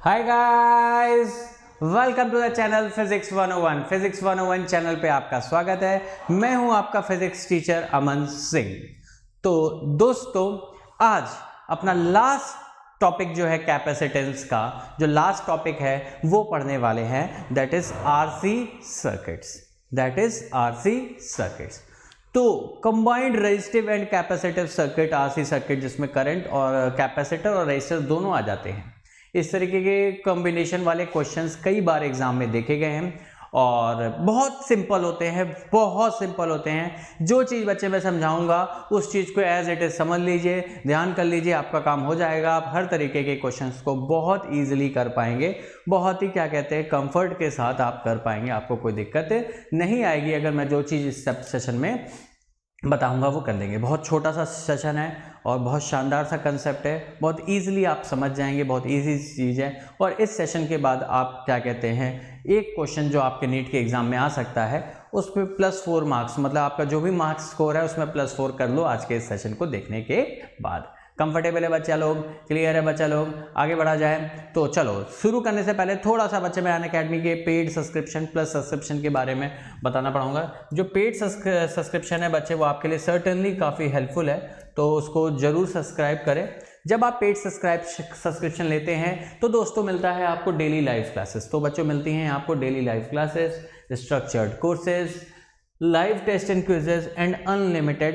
Hi guys, welcome to the channel physics 101। Physics 101 channel पे आपका स्वागत है। मैं हूं आपका फिजिक्स टीचर अमन सिंह। तो दोस्तों, आज अपना लास्ट टॉपिक जो है कैपेसिटेंस का, जो लास्ट टॉपिक है वो पढ़ने वाले हैं, दैट इज आरसी सर्किट्स। तो combined resistive and capacitive circuit, RC circuit, जिसमें करंट और कैपेसिटर और रेजिस्टर दोनों आ जाते हैं। इस तरीके के कॉम्बिनेशन वाले क्वेश्चंस कई बार एग्जाम में देखे गए हैं और बहुत सिंपल होते हैं। जो चीज़ बच्चे मैं समझाऊंगा उस चीज़ को एज इट इज समझ लीजिए, ध्यान कर लीजिए, आपका काम हो जाएगा। आप हर तरीके के क्वेश्चंस को बहुत ईजिली कर पाएंगे, बहुत ही कंफर्ट के साथ आप कर पाएंगे। आपको कोई दिक्कत नहीं आएगी अगर मैं जो चीज़ इस सेशन में बताऊंगा वो कर लेंगे। बहुत छोटा सा सेशन है और बहुत शानदार सा कंसेप्ट है, बहुत इजीली आप समझ जाएंगे, बहुत इजी चीज़ है। और इस सेशन के बाद आप एक क्वेश्चन जो आपके नीट के एग्जाम में आ सकता है उस पर +4 मार्क्स, मतलब आपका जो भी मार्क्स स्कोर है उसमें +4 कर लो आज के इस सेशन को देखने के बाद। कंफर्टेबल है बच्चा लोग? क्लियर है बच्चा लोग? आगे बढ़ा जाए तो चलो। शुरू करने से पहले थोड़ा सा बच्चे मैं अनअकैडमी के पेड सब्सक्रिप्शन प्लस सब्सक्रिप्शन के बारे में बताना पड़ूंगा। जो पेड सब्सक्रिप्शन है बच्चे, वो आपके लिए सर्टेनली काफ़ी हेल्पफुल है, तो उसको जरूर सब्सक्राइब करें। जब आप पेड सब्सक्रिप्शन लेते हैं तो दोस्तों मिलता है आपको डेली लाइव क्लासेस। तो बच्चों मिलती हैं आपको daily live classes, structured courses, live test and quizzes and unlimited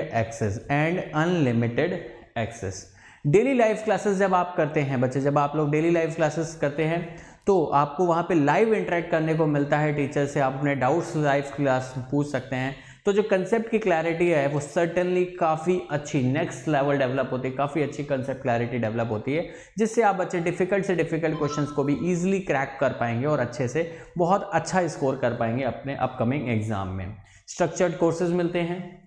access. Daily live classes जब आप करते हैं बच्चे, जब आप लोग डेली लाइव क्लासेस करते हैं तो आपको वहाँ पे लाइव इंटरेक्ट करने को मिलता है टीचर से। आप अपने डाउट्स लाइव क्लास पूछ सकते हैं। तो जो कंसेप्ट की क्लैरिटी है वो सर्टेनली काफ़ी अच्छी नेक्स्ट लेवल डेवलप होती है, काफ़ी अच्छी कंसेप्ट क्लैरिटी डेवलप होती है, जिससे आप बच्चे डिफिकल्ट से डिफिकल्ट क्वेश्चंस को भी ईजिली क्रैक कर पाएंगे और अच्छे से बहुत अच्छा स्कोर कर पाएंगे अपने अपकमिंग एग्जाम में। स्ट्रक्चर्ड कोर्सेज मिलते हैं,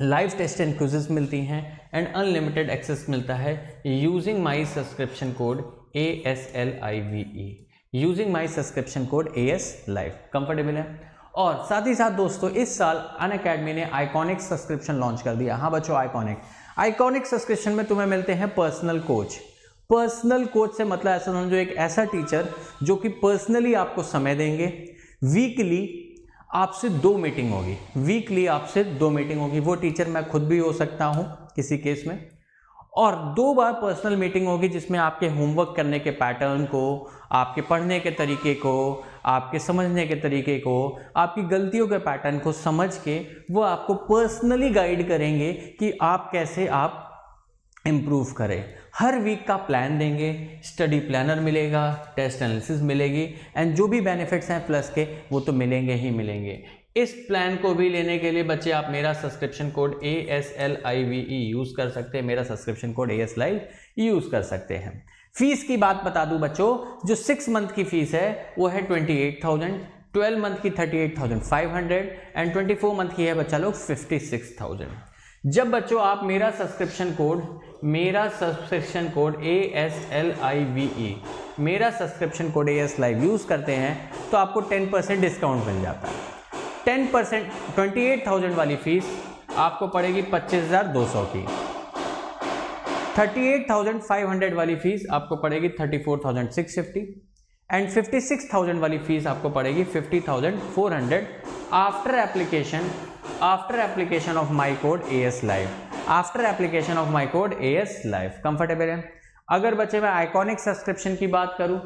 लाइव टेस्ट एंड क्विजेस मिलती हैं एंड अनलिमिटेड एक्सेस मिलता है using my subscription code ASLIVE, using my subscription code AS Live। Comfortable है? और साथ ही साथ दोस्तों, इस साल अनअकैडमी ने आइकॉनिक सब्सक्रिप्शन लॉन्च कर दिया। हाँ बच्चों, आइकॉनिक सब्सक्रिप्शन में तुम्हें मिलते हैं पर्सनल कोच से मतलब ऐसा समझो, एक ऐसा टीचर जो कि पर्सनली आपको समय देंगे। वीकली आपसे 2 मीटिंग होगी। वो टीचर मैं खुद भी हो सकता हूं किसी केस में, और 2 बार पर्सनल मीटिंग होगी जिसमें आपके होमवर्क करने के पैटर्न को, आपके पढ़ने के तरीके को, आपके समझने के तरीके को, आपकी गलतियों के पैटर्न को समझ के वो आपको पर्सनली गाइड करेंगे कि आप कैसे इम्प्रूव करें। हर वीक का प्लान देंगे, स्टडी प्लानर मिलेगा, टेस्ट एनालिसिस मिलेगी एंड जो भी बेनिफिट्स हैं प्लस के वो तो मिलेंगे ही मिलेंगे। इस प्लान को भी लेने के लिए बच्चे आप मेरा सब्सक्रिप्शन कोड ASLIVE यूज़ कर सकते हैं, मेरा subscription code AS Live use कर सकते हैं। फीस की बात बता दूं बच्चों, जो 6 मंथ की फीस है वो है 28,000, 12 मंथ की 38,500 एंड 24 मंथ की है बच्चा लोग 56,000। जब बच्चों आप मेरा subscription code AS Live use करते हैं तो आपको 10% डिस्काउंट मिल जाता है। 10%, 28,000 वाली फीस आपको पड़ेगी 25,200 की, 38,500 वाली फीस आपको पड़ेगी 34,650 एंड 56,000 वाली फीस आपको पड़ेगी 50,400 after application of my code AS Live। Comfortable है? अगर बच्चे मैं आइकॉनिक सब्सक्रिप्शन की बात करूं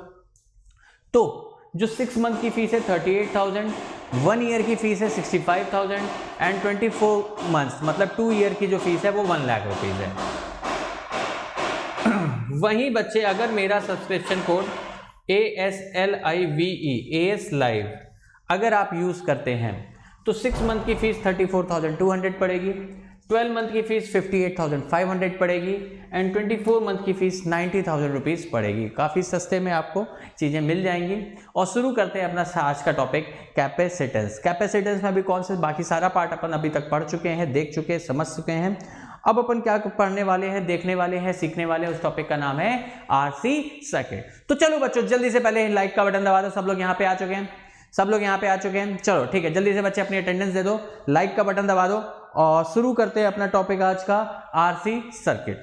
तो जो 6 मंथ की फीस है 38,000, 1 ईयर की फीस है 65,000 एंड 24 मंथ्स मतलब 2 ईयर की जो फीस है वो 1 लाख रुपीज़ है। वहीं बच्चे अगर मेरा सब्सक्रिप्शन कोड AS Live अगर आप यूज़ करते हैं तो 6 मंथ की फीस 34,200 पड़ेगी, 12 मंथ की फीस 58,500 पड़ेगी एंड 24 मंथ की फीस 90,000 रुपीज़ पड़ेगी। काफ़ी सस्ते में आपको चीज़ें मिल जाएंगी। और शुरू करते हैं अपना आज का टॉपिक कैपेसिटेंस में भी कौन से बाकी सारा पार्ट अपन अभी तक पढ़ चुके हैं, देख चुके हैं, समझ चुके हैं। अब अपन क्या पढ़ने वाले हैं, देखने वाले हैं, सीखने वाले हैं। उस टॉपिक का नाम है आरसी सर्किट। तो चलो बच्चों, जल्दी से पहले लाइक का बटन दबा दो। सब लोग यहाँ पे आ चुके हैं, चलो ठीक है, जल्दी से बच्चे अपनी अटेंडेंस दे दो, लाइक का बटन दबा दो और शुरू करते हैं अपना टॉपिक आज का आरसी सर्किट।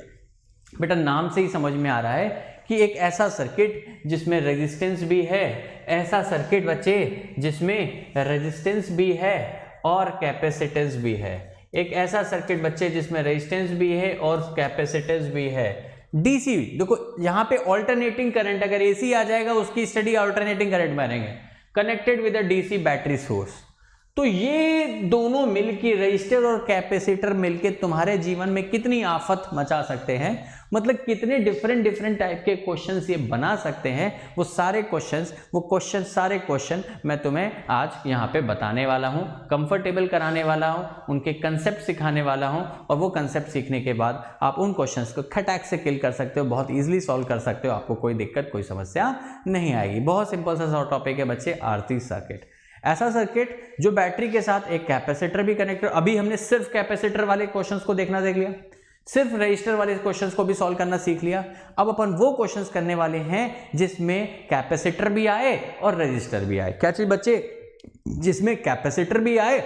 बेटा नाम से ही समझ में आ रहा है कि एक ऐसा सर्किट जिसमें रेजिस्टेंस भी है, ऐसा सर्किट बच्चे जिसमें रेजिस्टेंस भी है और कैपेसिटेंस भी है, एक ऐसा सर्किट बच्चे जिसमें रेजिस्टेंस भी है और कैपेसिटेंस भी है। डीसी, देखो यहाँ पे ऑल्टरनेटिंग करंट, अगर एसी आ जाएगा उसकी स्टडी ऑल्टरनेटिंग करंट मानेंगे, connected with a DC battery source. तो ये दोनों मिलके, रजिस्टर और कैपेसिटर मिलके तुम्हारे जीवन में कितनी आफत मचा सकते हैं, मतलब कितने डिफरेंट टाइप के क्वेश्चंस ये बना सकते हैं। वो सारे क्वेश्चन मैं तुम्हें आज यहाँ पे बताने वाला हूँ, कंफर्टेबल कराने वाला हूँ, उनके कंसेप्ट सिखाने वाला हूँ, और वो कंसेप्ट सीखने के बाद आप उन क्वेश्चंस को खटाक से किल कर सकते हो, बहुत ईजिली सॉल्व कर सकते हो, आपको कोई दिक्कत, कोई समस्या नहीं आएगी। बहुत सिंपल सा टॉपिक है बच्चे, आरसी सर्किट। ऐसा सर्किट जो बैटरी के साथ एक कैपेसिटर भी कनेक्ट, अभी हमने सिर्फ कैपेसिटर वाले क्वेश्चंस को देखना देख लिया, सिर्फ रजिस्टर वाले क्वेश्चंस को भी सॉल्व करना सीख लिया। अब अपन वो क्वेश्चंस करने वाले हैं जिसमें कैपेसिटर भी आए और रजिस्टर भी आए। क्या चीज बच्चे? जिसमें कैपेसिटर भी आए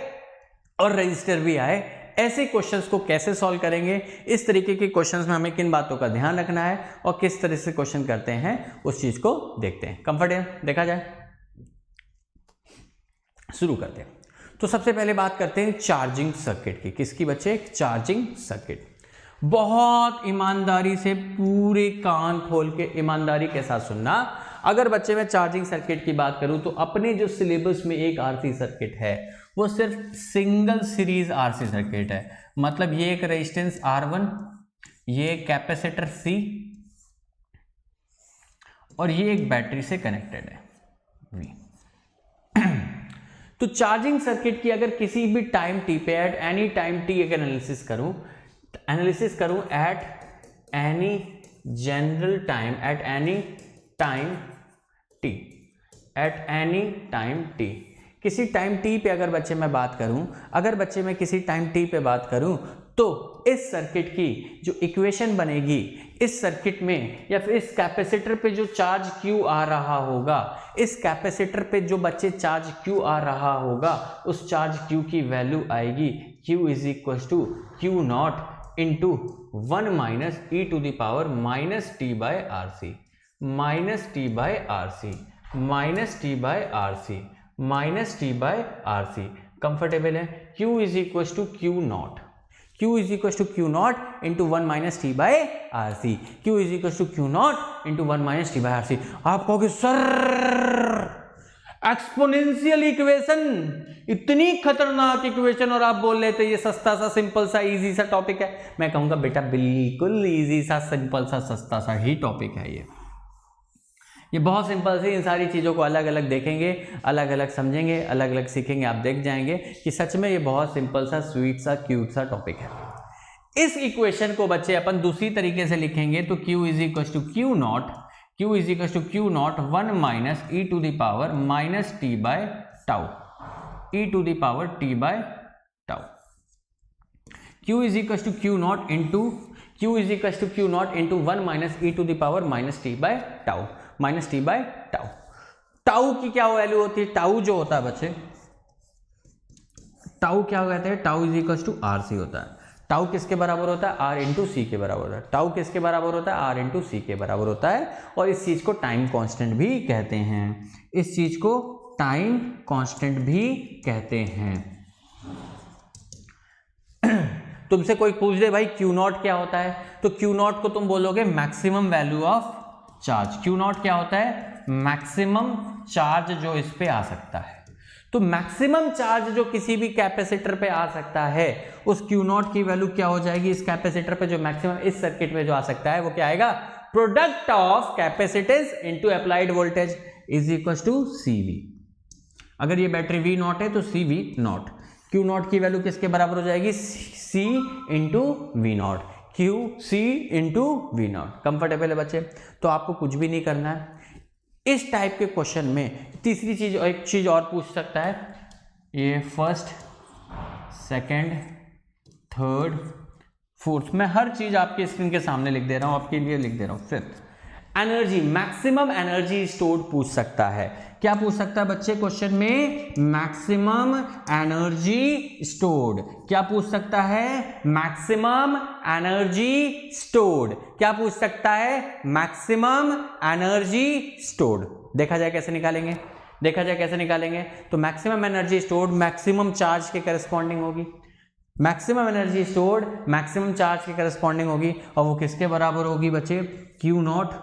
और रजिस्टर भी आए। ऐसे क्वेश्चंस को कैसे सॉल्व करेंगे, इस तरीके के क्वेश्चंस में हमें किन बातों का ध्यान रखना है और किस तरह से क्वेश्चन करते हैं, उस चीज को देखते हैं। कंफर्टेबल देखा जाए, शुरू करते हैं। तो सबसे पहले बात करते हैं चार्जिंग सर्किट की। किसकी बच्चे? Charging circuit. बहुत ईमानदारी से, पूरे कान खोल के ईमानदारी के साथ सुनना। अगर बच्चे मैं चार्जिंग सर्किट की बात करूं तो अपने जो सिलेबस में एक आरसी सर्किट है वो सिर्फ सिंगल सीरीज आरसी सर्किट है। मतलब ये एक रेजिस्टेंस R1, ये एक कैपेसिटर C और ये एक बैटरी से कनेक्टेड है V। तो चार्जिंग सर्किट की अगर किसी भी टाइम टी पे, एट एनी टाइम टी अगर एनालिसिस करूं at any general time, at any time T, at any time T, किसी टाइम टी पे अगर बच्चे मैं बात करूं, अगर बच्चे मैं किसी टाइम टी पे बात करूं तो इस सर्किट की जो इक्वेशन बनेगी, इस सर्किट में या फिर इस कैपेसिटर पे जो चार्ज Q आ रहा होगा, इस कैपेसिटर पे जो बच्चे चार्ज Q आ रहा होगा, उस चार्ज Q की वैल्यू आएगी Q is equal to Q naught into 1 minus e to the power minus t by R C, minus t by R C, minus t by R C, minus t by R C. Comfortable है? Q is equal to Q naught, Q is equals to Q naught into 1 minus T by RC, Q is equals to Q naught into 1 minus T by RC। आप कहोगे sir exponential equation, इतनी खतरनाक equation, और आप बोल लेते ये सस्ता सा, सिंपल सा, इजी सा टॉपिक है। मैं कहूंगा बेटा बिल्कुल इजी सा, सिंपल सा, सस्ता सा ही टॉपिक है ये बहुत सिंपल से। इन सारी चीज़ों को अलग अलग देखेंगे, अलग अलग समझेंगे, अलग अलग सीखेंगे, आप देख जाएंगे कि सच में ये बहुत सिंपल सा, स्वीट सा, क्यूट सा टॉपिक है। इस इक्वेशन को बच्चे अपन दूसरी तरीके से लिखेंगे तो Q is equal to Q naught, Q is equal to Q naught 1 minus e to the power minus t by tau, e to the power t by tau. Q is equal to Q naught into, Q is equal to Q naught into 1 minus e to the power minus t by tau, minus t by tau. Tau की क्या value होती है? Tau जो होता है बच्चे, tau क्या कहते हैं? Tau is equal to R C होता है। टाउ किसके बराबर होता है? आर इंटू सी के बराबर होता है। टाउ किसके बराबर होता है? आर इंटू सी के बराबर होता है। और इस चीज को टाइम कांस्टेंट भी कहते हैं, इस चीज को टाइम कांस्टेंट भी कहते हैं। तुमसे कोई पूछ दे भाई Q नॉट क्या होता है, तो Q नॉट को तुम बोलोगे maximum value of charge. Q naught क्या होता है? मैक्सिमम चार्ज जो इस पे आ सकता है। तो मैक्सिमम चार्ज जो किसी भी कैपेसिटर पे आ सकता है, उस Q नॉट की वैल्यू क्या हो जाएगी? इस कैपेसिटर पे जो मैक्सिमम इस सर्किट में जो आ सकता है वो क्या आएगा? Product of capacitance into applied voltage is equal to CV। अगर ये बैटरी V नॉट है तो CV नॉट। Q नॉट की वैल्यू किसके बराबर हो जाएगी? C into V naught, QC into V naught. Comfortable है बच्चे? तो आपको कुछ भी नहीं करना है। इस टाइप के क्वेश्चन में तीसरी चीज, एक चीज और पूछ सकता है, ये फर्स्ट, सेकंड, थर्ड, फोर्थ, मैं हर चीज आपके स्क्रीन के सामने लिख दे रहा हूं, आपके लिए लिख दे रहा हूं। Fifth, energy, maximum energy stored पूछ सकता है। क्या पूछ सकता है बच्चे क्वेश्चन में? Maximum energy stored. क्या पूछ सकता है? Maximum energy stored. क्या पूछ सकता है? Maximum energy stored. देखा जाए कैसे निकालेंगे, देखा जाए कैसे निकालेंगे। तो maximum energy stored maximum charge के करस्पॉन्डिंग होगी, maximum energy stored maximum charge के करस्पॉन्डिंग होगी, और वो किसके बराबर होगी बच्चे? Q not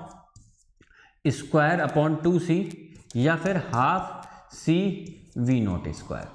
square upon 2C या फिर half C V not square.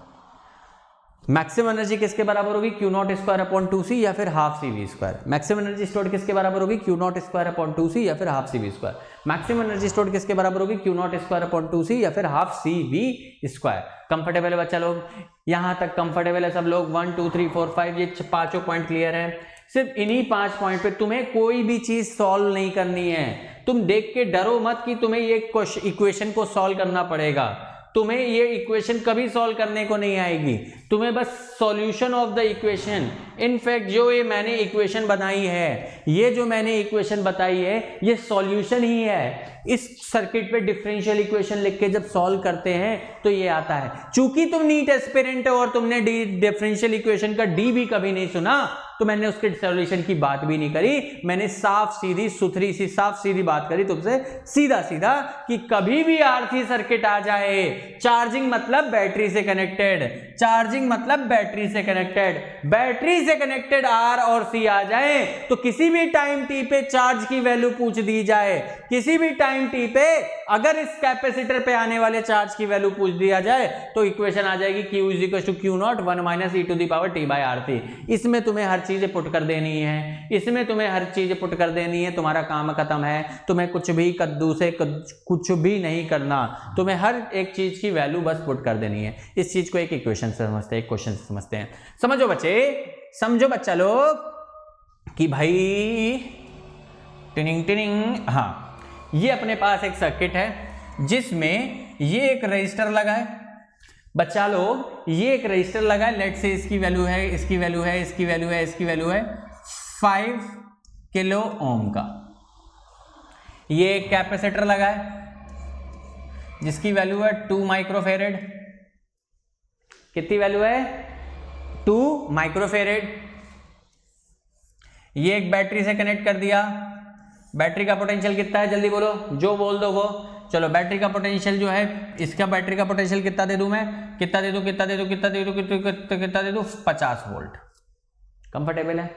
Maximum energy किसके बराबर होगी? Q not square upon 2C या फिर half C V square. Maximum energy stored किसके बराबर होगी? Q not square upon 2C या फिर half C V square. Maximum energy stored किसके बराबर होगी? Q not square upon 2C या फिर half C V square. Comfortable है बच्चा लोग? यहां तक कंफर्टेबल है सब लोग? 1 2 3 4 5 ये पांचों पॉइंट क्लियर है। सिर्फ इन्हीं 5 पॉइंट पे तुम्हें कोई भी चीज सॉल्व नहीं करनी है। तुम देख के डरो मत कि तुम्हें ये इक्वेशन को सॉल्व करना पड़ेगा। तुम्हें ये इक्वेशन कभी सॉल्व करने को नहीं आएगी, तुम्हें बस solution of the equation. In fact जो ये मैंने इक्वेशन बनाई है, ये जो मैंने इक्वेशन बताई है, ये सॉल्यूशन ही है। इस सर्किट पे डिफरेंशियल इक्वेशन लिख के जब सॉल्व करते हैं तो ये आता है। चूंकि तुम नीट एस्पिरेंट हो और तुमने डिफरेंशियल इक्वेशन का डी भी कभी नहीं सुना, तो मैंने उसके सॉल्यूशन की बात भी नहीं करी। मैंने साफ सीधी सुथरी सी साफ सीधी बात करी तुमसे, सीधा सीधा, कि कभी भी आरसी सर्किट आ जाए, चार्जिंग मतलब बैटरी से कनेक्टेड, चार्जिंग मतलब बैटरी से कनेक्टेड, बैटरी से कनेक्टेड आर और सी आ जाए, तो किसी भी टाइम टी पे चार्ज की वैल्यू पूछ दी जाए, किसी भी टाइम टी पे अगर इस कैपेसिटर पे आने वाले चार्ज की वैल्यू पूछ दिया जाए, तो इक्वेशन आ जाएगी Q is equal to Q naught 1 minus e to the power t by RC। इसमें तुम्हें हर चीजें पुट कर देनी है, इसमें तुम्हें हर चीज पुट कर देनी है, तुम्हारा काम खत्म है। तुम्हें कुछ भी कद्दू से कुछ भी नहीं करना, तुम्हें हर एक चीज की वैल्यू बस पुट कर देनी है। इस चीज को एक इक्वेशन से समझते हैं, एक क्वेश्चन से समझते हैं। समझो बच्चे, समझो बच्चा लोग कि भाई टिनिंग टिनिंग, हाँ, ये अपने पास एक सर्किट है जिसमें ये एक रजिस्टर लगा है। बच्चा लोग, ये एक रजिस्टर लगा है, लेट से इसकी वैल्यू है, इसकी वैल्यू है, इसकी वैल्यू है, इसकी वैल्यू है 5 किलो ओम का। ये एक कैपेसिटर लगा है जिसकी वैल्यू है 2 माइक्रोफेरेड। कितनी वैल्यू है? 2 माइक्रोफेरेड। ये एक बैटरी से कनेक्ट कर दिया। बैटरी का पोटेंशियल कितना है? जल्दी बोलो, जो बोल दो वो। चलो, बैटरी का पोटेंशियल जो है, इसका बैटरी का पोटेंशियल कितना दे दूं मैं? कितना दे दूं? कितना दे दूं? कितना दे दूं? कितना दे दूं? 50 वोल्ट। कंफर्टेबल है?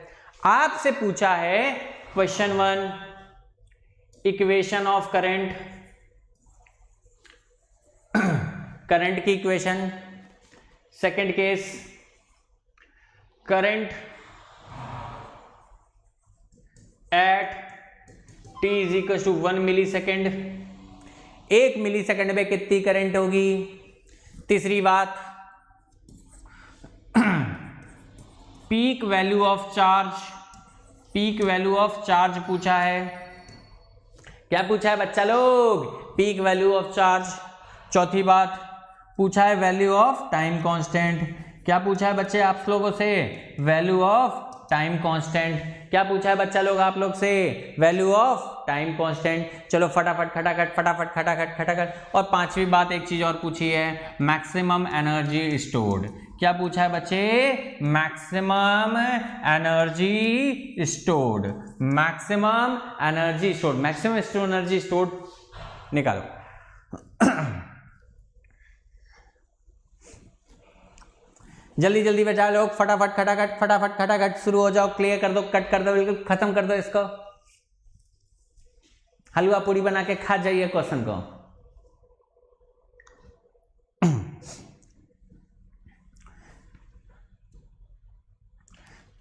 आपसे पूछा है question 1, equation of current, current की equation. Second case, current at t is equal to 1 milli second. 1 milli second में कितनी करंट होगी? तीसरी बात, peak value of charge, peak value of charge पूछा है। क्या पूछा है बच्चा लोग? Peak value of charge. चौथी बात, पूछा है वैल्यू ऑफ टाइम कांस्टेंट। क्या पूछा है बच्चे आप लोगों से? Value of time constant. क्या पूछा है बच्चा लोग आप लोग से? Value of time constant. चलो फटाफट खटाखट फटाफट खटाखट खटाखट। और पांचवी बात एक चीज और पूछी है, मैक्सिमम एनर्जी स्टोर्ड। क्या पूछा है बच्चे? Maximum energy stored, maximum energy stored, maximum energy stored निकालो। जल्दी जल्दी बचा लोग, फटाफट खटाखट फटाफट खटाखट शुरू हो जाओ। क्लियर कर दो, कट कर दो, बिल्कुल खत्म कर दो इसको। हलवा पूरी बना के खा जाइए क्वेश्चन को।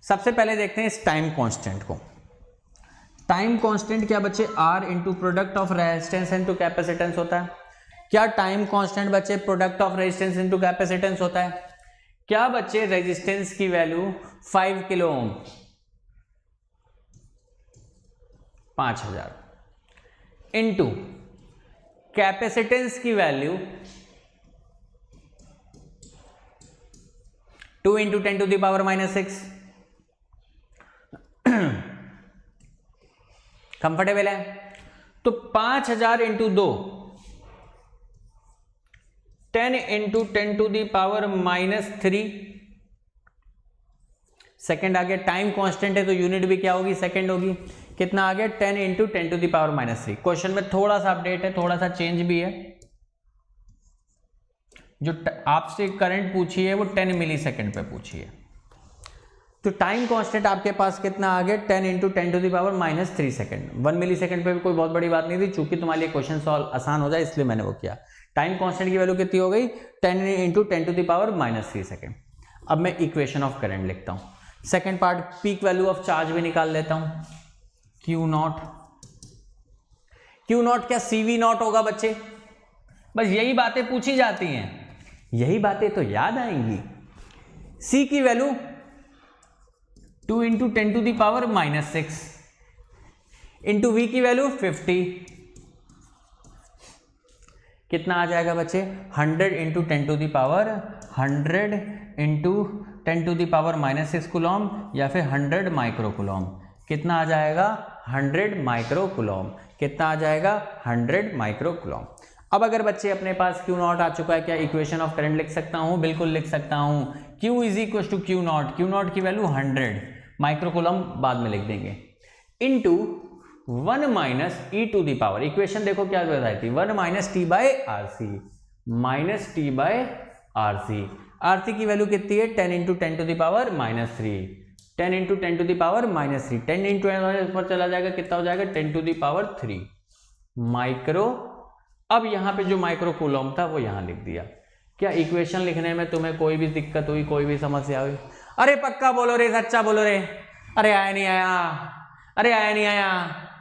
सबसे पहले देखते हैं इस टाइम कांस्टेंट को। टाइम कांस्टेंट क्या बच्चे? R into product of resistance into capacitance होता है। क्या टाइम कांस्टेंट बच्चे product of resistance into capacitance होता है? क्या बच्चे रेजिस्टेंस की value 5 kilo ohm, 5000 into capacitance की value 2 into 10 to the power -6। Comfortable है? तो 5000 into 2 10 into 10 to the power -3 second आ गया। टाइम कांस्टेंट है तो यूनिट भी क्या होगी, सेकेंड होगी। कितना आ गया, 10 into 10 to the power -3। Question में थोड़ा सा अपडेट है, थोड़ा सा चेंज भी है। जो आपसे करंट पूछी है वो 10 मिली सेकेंड पे पूछी है। तो टाइम कांस्टेंट आपके पास कितना आ गया, 10 into 10 to the power -3 second. 1 milli second पे भी कोई बहुत बड़ी बात नहीं थी, चूंकि तुम्हारे लिए क्वेश्चन सॉल्व आसान हो जाए इसलिए मैंने वो किया। टाइम कांस्टेंट की वैल्यू कितनी हो गई, 10 into 10 to the power -3 second. अब मैं इक्वेशन ऑफ करंट लिखता हूँ। Second part, peak value of charge भी निकाल लेता हूँ। Q नॉट, Q नॉट क्या CV नॉट होगा बच्चे? बस यही बातें पूछी जाती हैं, यही बातें तो याद आएंगी। C की value 2 into 10 to the power -6 into V की वैल्यू 50। कितना आ जाएगा बच्चे, 100 into 10 to the power 100 into 10 to the power -6 coulomb या फिर 100 माइक्रो कूलॉम। कितना आ जाएगा, 100 माइक्रो कूलॉम। कितना आ जाएगा, 100 माइक्रो कूलॉम। अब अगर बच्चे अपने पास Q नॉट आ चुका है, क्या इक्वेशन ऑफ करंट लिख सकता हूँ? बिल्कुल लिख सकता हूँ। Q is equal to Q naught, Q naught की वैल्यू 100 माइक्रो कूलॉम बाद में लिख देंगे, into 1 minus e to the power. Equation देखो क्या बताई थी, 1 minus t by R C, minus t by R C. R C की वैल्यू कितनी है, 10 into 10 to the power -3, 10 into 10 to the power -3, 10 into ऊपर चला जाएगा, कितना हो जाएगा, 10 टू दी पावर 3 माइक्रो। अब यहाँ पे जो माइक्रो कूलॉम था वो यहाँ लिख दिया। क्या इक्वेशन लिखने में तुम्हें कोई भी दिक्कत हुई, कोई भी समस्या हुई? अरे पक्का बोलो रे, सच्चा बोलो रे, अरे आया नहीं आया, अरे आया नहीं आया।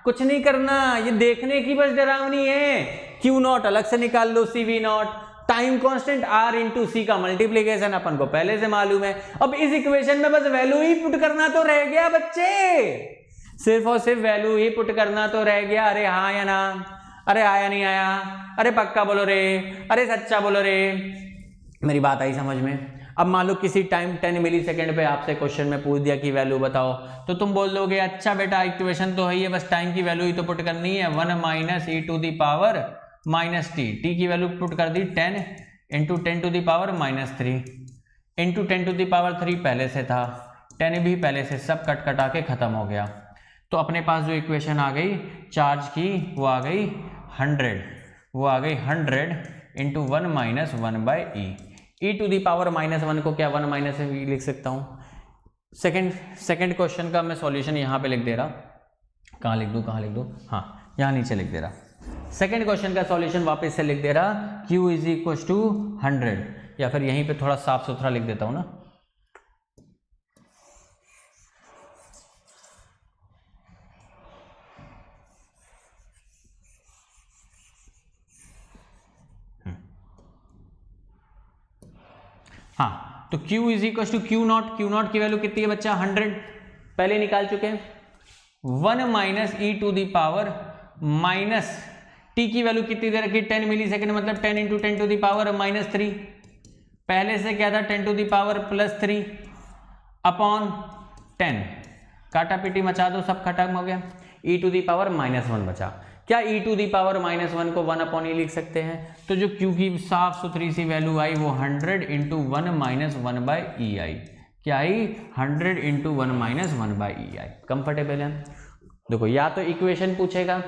कुछ नहीं करना, ये देखने की बस डरावनी है। Q नॉट अलग से निकाल लो, CV naught, time constant R into C का मल्टीप्लीकेशन अपन को पहले से मालूम है। अब इस इक्वेशन में बस वैल्यू ही पुट करना तो रह गया बच्चे, सिर्फ और सिर्फ वैल्यू ही पुट करना तो रह गया। अरे हाँ या ना, अरे आया नहीं आया, अरे पक्का बोलो रे, अरे सच्चा बोलो रे। मेरी बात आई समझ में? अब मान लो किसी टाइम 10 मिली सेकेंड पे आपसे क्वेश्चन में पूछ दिया कि वैल्यू बताओ, तो तुम बोल दोगे अच्छा बेटा इक्वेशन तो है ही है, बस टाइम की वैल्यू ही तो पुट करनी है। 1 minus e to the power -t, t की वैल्यू पुट कर दी 10 into 10 to the power -3 into 10 to the power 3 पहले से था, 10 भी पहले से, सब कट कटा के खत्म हो गया। तो अपने पास जो इक्वेशन आ गई चार्ज की वो आ गई 100, वो आ गई 100 into 1 minus 1 by e to the power -1 को क्या 1 माइनस ई लिख सकता हूँ। सेकंड क्वेश्चन का मैं सॉल्यूशन यहाँ पे लिख दे रहा, कहाँ लिख दूँ, हाँ यहाँ नीचे लिख दे रहा। सेकंड क्वेश्चन का सॉल्यूशन वापस से लिख दे रहा, Q इज इक्वल टू 100, या फिर यहीं पे थोड़ा साफ सुथरा लिख देता हूँ ना, हाँ। तो Q is equal to Q naught की वैल्यू कितनी है बच्चा, 100 पहले निकाल चुके हैं। 1 minus e to the power minus t की वैल्यू कितनी दे रखी, 10 मिली सेकेंड, मतलब 10 इंटू 10 टू दी पावर -3, पहले से क्या था 10 टू दी पावर +3 अपॉन 10, काटा पीटी मचा दो, सब खत्म हो गया। ई टू दी पावर -1 बचा। क्या ई टू दी पावर -1 को 1 अपॉन ई लिख सकते हैं? तो जो Q की साफ सुथरी सी वैल्यू आई वो 100 इंटू 1 माइनस 1 बाई ई आई। क्या आई, 100 into 1 minus 1 by E I. Comfortable है? देखो या तो इक्वेशन पूछेगा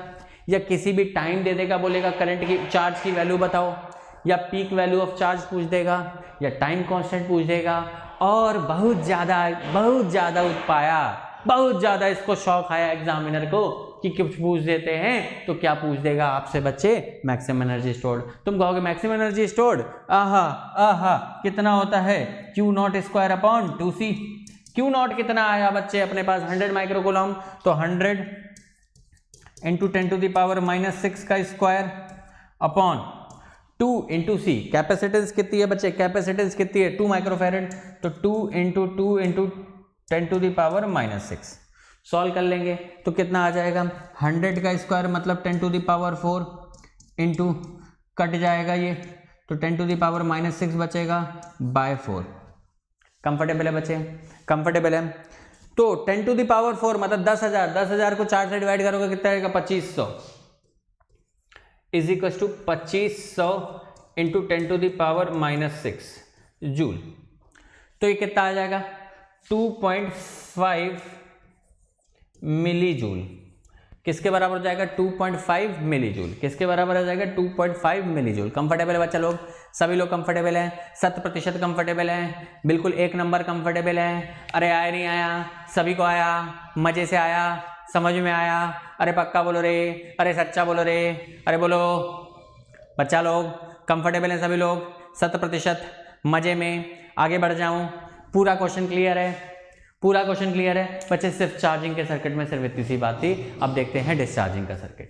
या किसी भी टाइम दे देगा, बोलेगा करंट की चार्ज की वैल्यू बताओ, या पीक वैल्यू ऑफ चार्ज पूछ देगा, या टाइम कांस्टेंट पूछ देगा, और बहुत ज़्यादा उत्पाया, बहुत ज़्यादा इसको शौक आया एग्जामिनर को कि कुछ पूछ देते हैं तो क्या पूछ देगा आपसे बच्चे, मैक्सिमम एनर्जी स्टोर्ड। तुम कहोगे मैक्सिमम एनर्जी स्टोर्ड, आहा कितना होता है, Q not square upon 2C। Q not कितना आया बच्चे अपने पास, 100 माइक्रो कूलम, तो 100 इंटू 10 टू द पावर -6 का स्क्वायर अपॉन 2 इंटू सी। कैपेसिटेंस कितनी है बच्चे, कैपेसिटेंस कितनी है, 2 माइक्रोफैरेड, तो 2 into 10 to the power -6। Solve कर लेंगे तो कितना आ जाएगा, 100 का स्क्वायर मतलब 10 to the power 4 into cut जाएगा ये, तो 10 टू द पावर -6 बचेगा बाय 4। कंफर्टेबल है बच्चे, कंफर्टेबल है? तो 10 टू द पावर 4 मतलब 10,000, 10,000 को 4 से डिवाइड करोगे कितना आएगा, 2500। Is equal to 2500 into 10⁻⁻6 joule. तो ये कितना आ जाएगा 2.5 मिली जूल। किसके बराबर हो जाएगा 2.5 मिली जूल। किसके बराबर हो जाएगा 2.5 मिली जूल। कंफर्टेबल है बच्चा लोग, सभी लोग कंफर्टेबल हैं, 100% कंफर्टेबल हैं, बिल्कुल 1 नंबर कंफर्टेबल हैं। अरे आया नहीं आया, सभी को आया, मजे से आया, समझ में आया, अरे पक्का बोलो रे, अरे सच्चा बोलो रे, अरे बोलो बच्चा लोग कंफर्टेबल हैं सभी लोग 100% मजे में। आगे बढ़ जाऊं, पूरा क्वेश्चन क्लियर है, पूरा क्वेश्चन क्लियर है बच्चे। सिर्फ चार्जिंग के सर्किट में सिर्फ इतनी सी बात थी। अब देखते हैं डिस्चार्जिंग का सर्किट।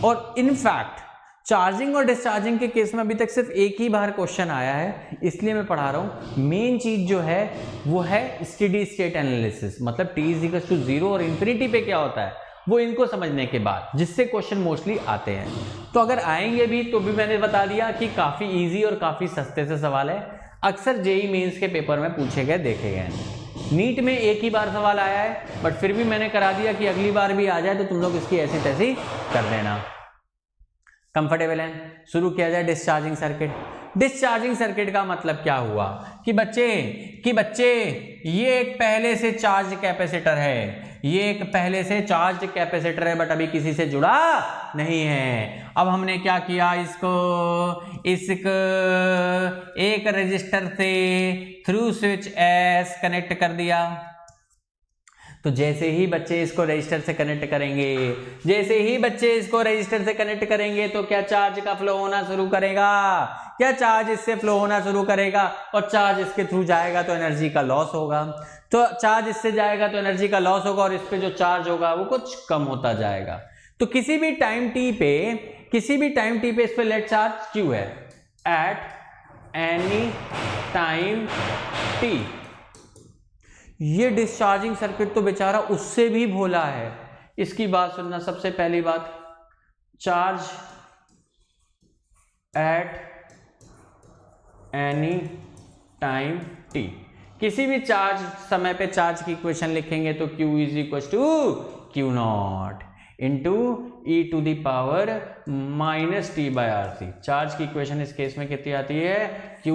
और इनफैक्ट चार्जिंग और डिस्चार्जिंग के केस में अभी तक सिर्फ एक ही बार क्वेश्चन आया है, इसलिए मैं पढ़ा रहा हूं। मेन चीज जो है वो है स्टेडी स्टेट एनालिसिस, मतलब t = 0 और इंफिनिटी पे क्या होता है वो इनको समझने के बाद, जिससे क्वेश्चन मोस्टली आते हैं। तो अगर आएंगे भी तो भी मैंने बता दिया कि काफी इजी और काफी सस्ते से सवाल है, अक्सर जेईई मेंस के पेपर में पूछे गए देखे गए। नीट में एक ही बार सवाल आया है, बट फिर भी मैंने करा दिया कि अगली बार भी आ जाए तो तुम लोग इसकी ऐसी तैसी कर देना। कंफर्टेबल है, शुरू किया जाए डिस्चार्जिंग सर्किट। डिस्चार्जिंग सर्किट का मतलब क्या हुआ कि बच्चे ये एक पहले से चार्ज कैपेसिटर है, ये एक पहले से चार्ज कैपेसिटर है, बट अभी किसी से जुड़ा नहीं है। अब हमने क्या किया, इसको एक रजिस्टर से थ्रू स्विच एस कनेक्ट कर दिया। तो जैसे ही बच्चे इसको रजिस्टर से कनेक्ट करेंगे, तो क्या चार्ज का फ्लो होना शुरू करेगा, क्या चार्ज इससे फ्लो होना शुरू करेगा, और चार्ज इसके थ्रू जाएगा तो एनर्जी का लॉस होगा। तो चार्ज इससे जाएगा तो एनर्जी का लॉस होगा, और इस पे जो चार्ज होगा वो कुछ कम होता जाएगा। तो किसी भी टाइम टी पे इस पे लेट चार्ज क्यू है एट एनी टाइम टी। ये डिस्चार्जिंग सर्किट तो बेचारा उससे भी भोला है। इसकी बात सुनना, सबसे पहली बात, charge at any time T. किसी भी चार्ज समय पे चार्ज की इक्वेशन लिखेंगे तो Q = Q0 into e⁻⁻t/RC। Charge की इक्वेशन इस केस में कितनी आती है, Q =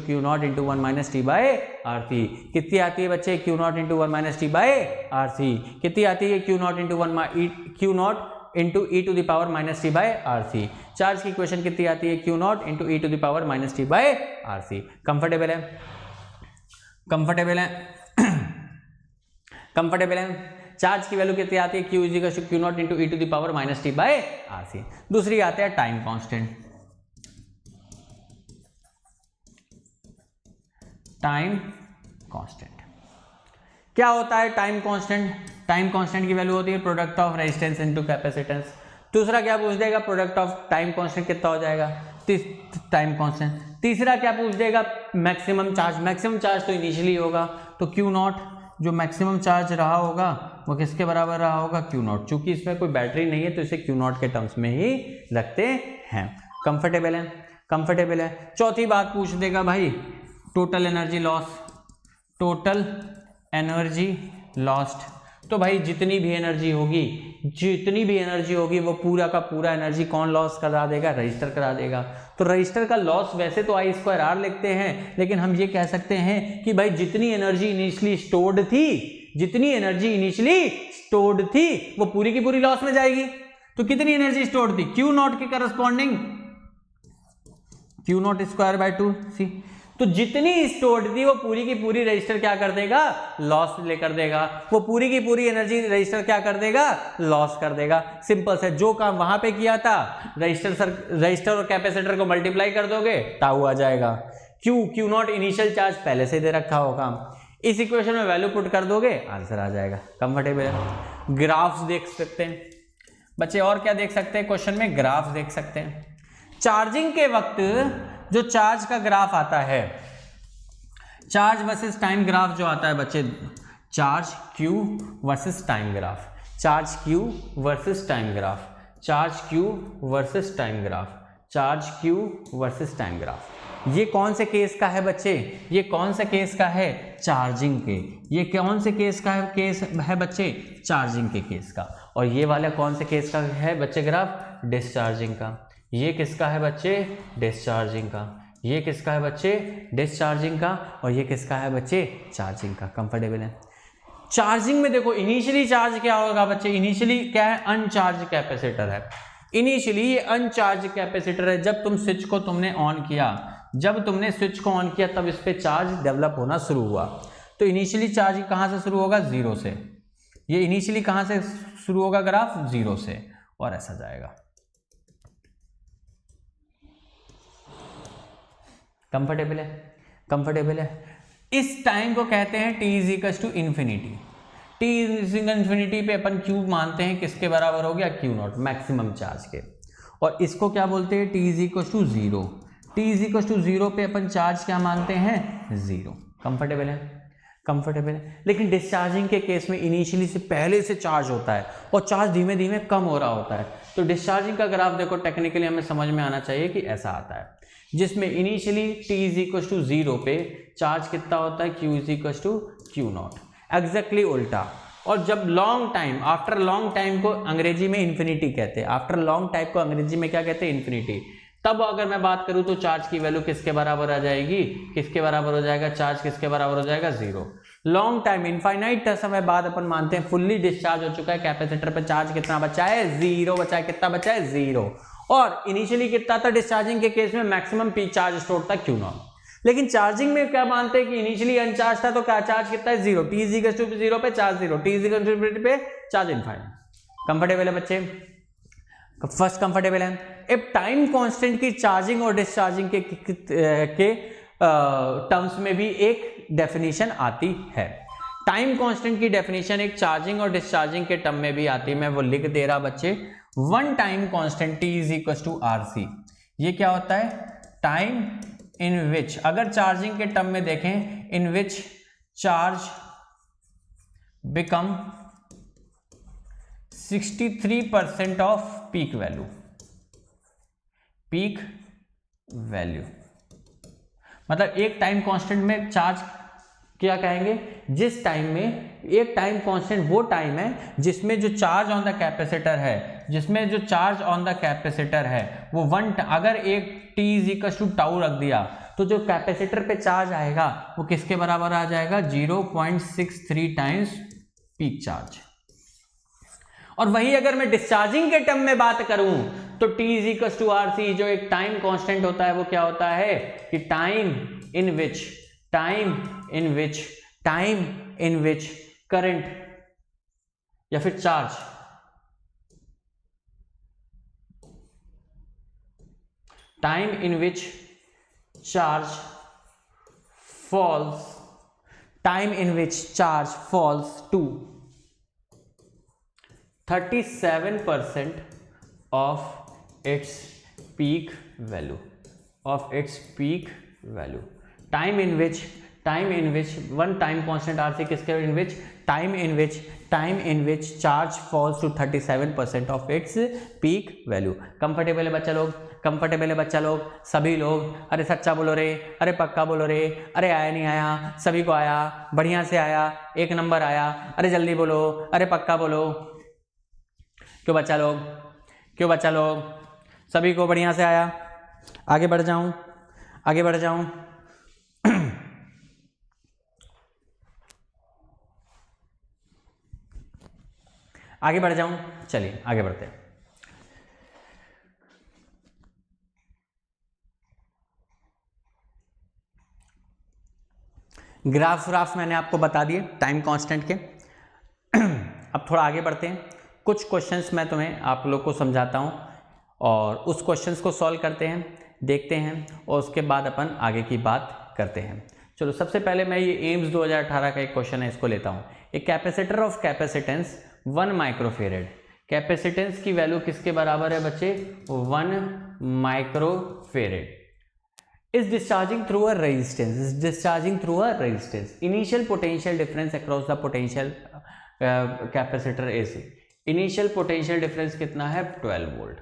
Q0 इंटू 1 - t/RC। कितनी आती है बच्चे, Q0 इंटू 1 - t/RC। कितनी आती है, Q0 इंटू e⁻⁻t/RC। चार्ज की इक्वेशन कितनी आती है, Q0 इंटू e⁻⁻t/RC। कंफर्टेबल है। चार्ज की वैल्यू कितनी आती है, Q = Q0 इंटू e⁻⁻t/RC। दूसरी आते हैं टाइम कांस्टेंट। टाइम कांस्टेंट क्या होता है, टाइम कांस्टेंट की वैल्यू होती है product of resistance into capacitance. दूसरा क्या पूछ देगा, प्रोडक्ट ऑफ टाइम कांस्टेंट कितना हो जाएगा, टाइम कांस्टेंट। तीसरा क्या पूछ देगा, मैक्सिमम चार्ज तो इनिशियली होगा, तो Q0 जो मैक्सिमम चार्ज रहा होगा वो किसके बराबर रहा होगा, Q0। चूंकि इसमें कोई बैटरी नहीं है तो इसे Q0 के टर्म्स में ही रखते हैं। कंफर्टेबल है। चौथी बात पूछ देगा भाई, टोटल एनर्जी लॉस्ट। तो भाई जितनी भी एनर्जी होगी वो पूरा का पूरा एनर्जी कौन लॉस करा देगा, रजिस्टर करा देगा। तो रजिस्टर का लॉस वैसे तो I² लिखते हैं, लेकिन हम ये कह सकते हैं कि भाई जितनी एनर्जी इनिशियली स्टोर्ड थी वो पूरी की पूरी लॉस में जाएगी। तो कितनी एनर्जी स्टोर्ड थी, Q0 के करस्पॉन्डिंग Q0² तो जितनी स्टोर्ड थी वो पूरी की पूरी रजिस्टर क्या कर देगा, लॉस लेकर देगा। वो पूरी की पूरी एनर्जी रजिस्टर क्या कर देगा, लॉस कर देगा। सिंपल से जो काम वहां पे किया था, रजिस्टर और कैपेसिटर को मल्टीप्लाई कर दोगे, टाउ आ जाएगा। Q0 इनिशियल चार्ज पहले से दे रखा होगा, इस इक्वेशन में वैल्यू पुट कर दोगे, आंसर आ जाएगा। कंफर्टेबल है। ग्राफ्स देख सकते हैं बच्चे, और क्या देख सकते हैं, क्वेश्चन में ग्राफ्स देख सकते हैं। चार्जिंग के वक्त जो चार्ज का ग्राफ आता है, चार्ज वर्सेस टाइम ग्राफ जो आता है बच्चे, charge Q versus time graph, ये कौन से केस का है बच्चे, ये कौन से केस का है, चार्जिंग के। ये कौन से केस का है बच्चे, चार्जिंग के केस का। और ये वाला कौन से केस का है बच्चे ग्राफ, डिस्चार्जिंग का। ये किसका है बच्चे, डिस्चार्जिंग का, ये किसका है बच्चे, डिस्चार्जिंग का, और ये किसका है बच्चे, चार्जिंग का। कंफर्टेबल है। चार्जिंग में देखो इनिशियली चार्ज क्या होगा बच्चे, इनिशियली क्या है, अनचार्ज कैपेसिटर है। इनिशियली ये अनचार्ज कैपेसिटर है, जब तुम स्विच को तुमने ऑन किया, जब तुमने स्विच को ऑन किया तब इस पे चार्ज डेवलप होना शुरू हुआ। तो इनिशियली चार्ज कहाँ से शुरू होगा, जीरो से। ये इनिशियली कहाँ से शुरू होगा ग्राफ, जीरो से, और ऐसा जाएगा। कंफर्टेबल है, कंफर्टेबल है। इस टाइम को कहते हैं t is equal to infinity. T is infinity पे अपन क्यू मानते हैं किसके बराबर हो गया, क्यू नॉट, मैक्सिमम चार्ज के। और इसको क्या बोलते हैं, t is equal to zero. T is equal to zero पे अपन चार्ज क्या मानते हैं, जीरो। कंफर्टेबल है, कंफर्टेबल है। लेकिन डिस्चार्जिंग के केस में इनिशियली से पहले से चार्ज होता है और चार्ज धीमे धीमे कम हो रहा होता है। तो डिस्चार्जिंग का ग्राफ देखो टेक्निकली हमें समझ में आना चाहिए कि ऐसा आता है, जिसमें initially t is equal to zero पे चार्ज कितना होता है, Q is equal to Q naught, exactly उल्टा। और जब long time, after long time को अंग्रेजी में इन्फिनिटी कहते हैं, आफ्टर लॉन्ग टाइम को अंग्रेजी में क्या कहते हैं, इन्फिनिटी। तब अगर मैं बात करूं तो चार्ज की वैल्यू किसके बराबर आ जाएगी, किसके बराबर हो जाएगा, चार्ज किसके बराबर हो जाएगा, जीरो। लॉन्ग टाइम, इनफाइनाइट समय बाद अपन मानते हैं फुल्ली डिस्चार्ज हो चुका है, कैपेसिटर पे चार्ज कितना बचा है, जीरो बचा है। कितना बचा है, जीरो। और इनिशियली कितना था डिस्चार्जिंग के केस में, मैक्सिमम पीक चार्ज स्टोर था क्यू नॉट। लेकिन चार्जिंग में क्या मानते हैं कि इनिशियली अनचार्ज था, तो क्या चार्ज कितना है, zero. T is equal to zero पे charge zero, t is equal to पे चार्ज इनफाइनाइट। कंफर्टेबल है बच्चे, फर्स्ट कंफर्टेबल है। अब टाइम कांस्टेंट की चार्जिंग और डिस्चार्जिंग के टर्म्स में भी एक डेफिनेशन आती है। टाइम कांस्टेंट की डेफिनेशन एक चार्जिंग और डिस्चार्जिंग के टर्म में भी आती है, मैं वो लिख दे रहा बच्चे। One time constant t is equal to R C. ये क्या होता है, टाइम इन विच, अगर चार्जिंग के टर्म में देखें, in which charge become 63% of peak value, peak value मतलब एक टाइम कांस्टेंट में चार्ज क्या कहेंगे, जिस टाइम में, एक टाइम कांस्टेंट वो टाइम है जिसमें जो चार्ज ऑन द कैपेसिटर है, जिसमें जो चार्ज ऑन द कैपेसिटर है वो अगर एक t is equal to tau रख दिया तो जो कैपेसिटर पे चार्ज आएगा वो किसके बराबर आ जाएगा, 0.63 टाइम्स पीक चार्ज। और वही अगर मैं डिस्चार्जिंग के टर्म में बात करूं तो T is equal to R C, जो एक टाइम कांस्टेंट होता है वो क्या होता है कि टाइम इन विच करंट या फिर charge time in which charge falls to 37% of its peak value, time in which one time constant RC किसके in which time in which charge falls to 37% of its peak value। Comfortable है बच्चा लोग, comfortable है बच्चा लोग, सभी लोग, अरे सच्चा बोलो रे, अरे पक्का बोलो रे, अरे आया नहीं आया, सभी को आया, बढ़िया से आया, एक नंबर आया, अरे जल्दी बोलो, अरे पक्का बोलो। क्यों बच्चा लोग, सभी को बढ़िया से आया, आगे बढ़ जाऊं, चलिए आगे बढ़ते हैं। ग्राफ मैंने आपको बता दिए टाइम कांस्टेंट के। अब थोड़ा आगे बढ़ते हैं, कुछ क्वेश्चंस मैं तुम्हें आप लोग को समझाता हूं और उस क्वेश्चंस को सॉल्व करते हैं, देखते हैं और उसके बाद अपन आगे की बात करते हैं। चलो सबसे पहले मैं ये एम्स 2018 का एक क्वेश्चन है, इसको लेता हूं। एक capacitor of capacitance 1 microfarad, capacitance की वैल्यू किसके बराबर है बच्चे, 1 microfarad, is discharging through a resistance, initial potential difference across the potential capacitor is, initial potential difference कितना है, 12 volt.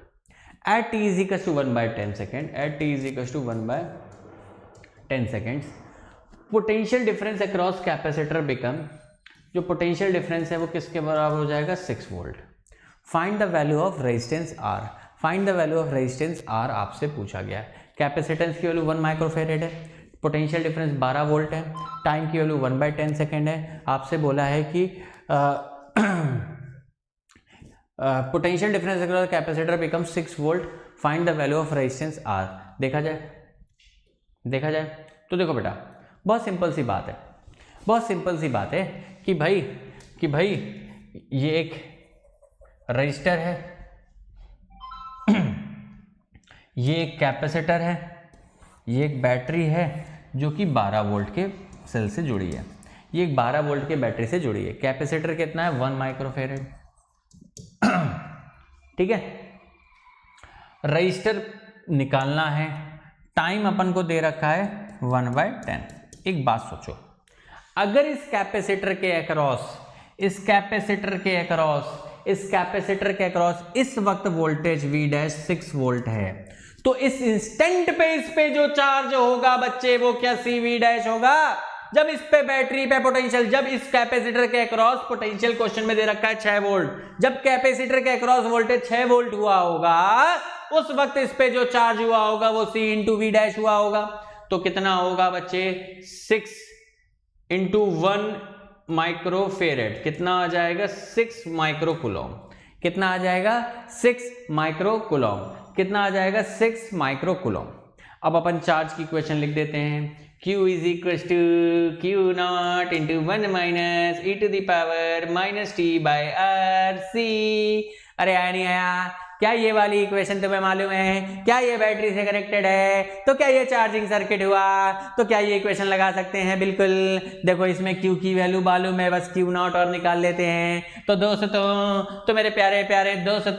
at t is equal to 1/10 second, potential difference across capacitor become, जो potential difference है वो किसके बराबर हो जाएगा, 6 volt. find the value of resistance R, find the value of resistance R आपसे पूछा गया है। कैपेसिटेंस की वैल्यू 1 माइक्रोफेरेड है, पोटेंशियल डिफरेंस 12 वोल्ट है, टाइम की वैल्यू 1/10 सेकेंड है। आपसे बोला है कि पोटेंशियल डिफरेंस अगर capacitor become 6 volt, find the value of resistance R. देखा जाए तो देखो बेटा, बहुत सिंपल सी बात है, बहुत सिंपल सी बात है कि भाई ये एक रजिस्टर है, ये एक कैपेसिटर है, ये एक बैटरी है जो कि 12 वोल्ट के सेल से जुड़ी है, ये एक 12 वोल्ट के बैटरी से जुड़ी है। कैपेसिटर कितना है? 1 माइक्रोफेरेड। ठीक है, रजिस्टर निकालना है, टाइम अपन को दे रखा है 1/10। एक बात सोचो, अगर इस कैपेसिटर के अक्रॉस इस वक्त वोल्टेज V' 6 वोल्ट है, तो इस इंस्टेंट पे इस पे जो चार्ज होगा बच्चे वो क्या CV' होगा? जब इस पे बैटरी पे पोटेंशियल, जब इस कैपेसिटर के अक्रॉस पोटेंशियल क्वेश्चन में दे रखा है 6 वोल्ट, जब कैपेसिटर के अक्रॉस वोल्टेज 6 वोल्ट हुआ होगा, उस वक्त इस पे जो चार्ज हुआ होगा वो C × V' हुआ होगा। तो कितना होगा बच्चे? 6 × 1 माइक्रोफेरेड। कितना आ जाएगा? 6 माइक्रोकूलम। कितना आ जाएगा? 6 माइक्रोकूलम। कितना आ जाएगा? 6 माइक्रोकूलम। अब अपन चार्ज की इक्वेशन लिख देते हैं। Q = Q0 × 1 - e⁻ -t/RC। अरे आया नहीं आया? क्या ये वाली इक्वेशन तुम्हें मालूम है? क्या ये बैटरी से कनेक्टेड है? तो क्या ये चार्जिंग सर्किट हुआ? तो क्या ये इक्वेशन लगा सकते हैं? बिल्कुल। देखो इसमें Q की वैल्यू मालूम है, बस Q0 और निकाल लेते हैं। तो दोस्तों, तो मेरे प्यारे प्यारे दोस्तों,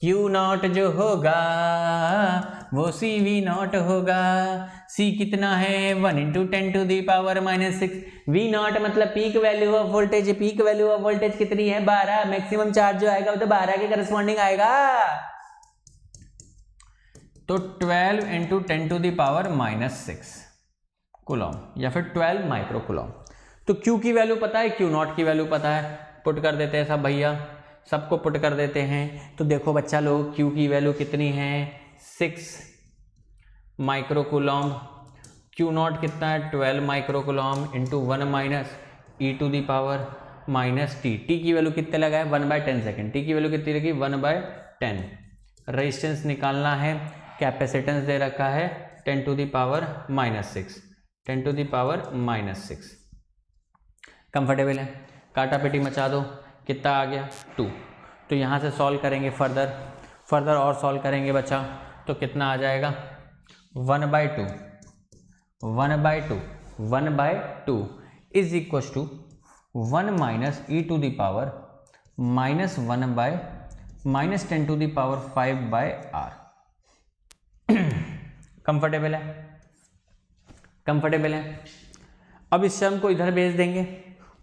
Q0 जो होगा वो CV0 होगा। C कितना है? 1 × 10⁻⁻⁶। V0 मतलब peak value of voltage. Peak value of voltage कितनी है? 12। मैक्सिमम चार्ज जो आएगा वो तो 12 के करस्पॉन्डिंग आएगा। तो 12 × 10⁻⁻6 कूलम या फिर 12 माइक्रोकूलम। तो Q की वैल्यू पता है, Q0 की वैल्यू पता है। पुट कर देते हैं सब भैया, सबको पुट कर देते हैं। तो देखो बच्चा लोग, Q की वैल्यू कितनी है? 6 माइक्रोकूलम। Q0 कितना है? 12 माइक्रोकूलम × 1 - e⁻−t। t की वैल्यू कितने लगा है? 1/10 सेकेंड। t की वैल्यू कितनी लगी? 1/10। रेजिस्टेंस निकालना है, कैपेसिटेंस दे रखा है 10⁻⁻6। 10⁻⁻6। कंफर्टेबल है? काटा पेटी मचा दो। कितना आ गया? 2। तो यहाँ से सॉल्व करेंगे फर्दर और सॉल्व करेंगे बच्चा, तो कितना आ जाएगा? 1/2 is equal to 1 - e⁻−10⁵R। Comfortable है? कंफर्टेबल है? अब इस टर्म को इधर भेज देंगे,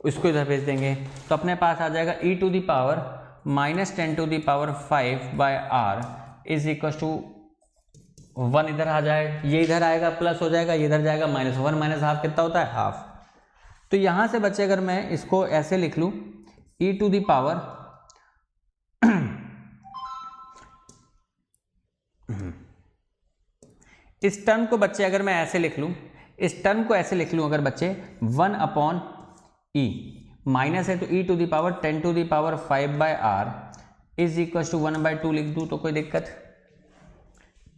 इसको इधर भेज देंगे, तो अपने पास आ जाएगा e⁻−10⁵R इज इक्व टू 1 इधर आ जाएगा, ये इधर आएगा प्लस हो जाएगा, ये इधर जाएगा -1 -½ कितना होता है? ½ तो यहाँ से बच्चे अगर मैं इसको ऐसे लिख लूँ, इस टर्म को बच्चे अगर मैं ऐसे लिख लूँ, इस टर्म को ऐसे लिख लूँ अगर बच्चे 1/e माइनस है तो e⁻10⁵R इज इक्व टू 1/2 लिख दूँ तो कोई दिक्कत?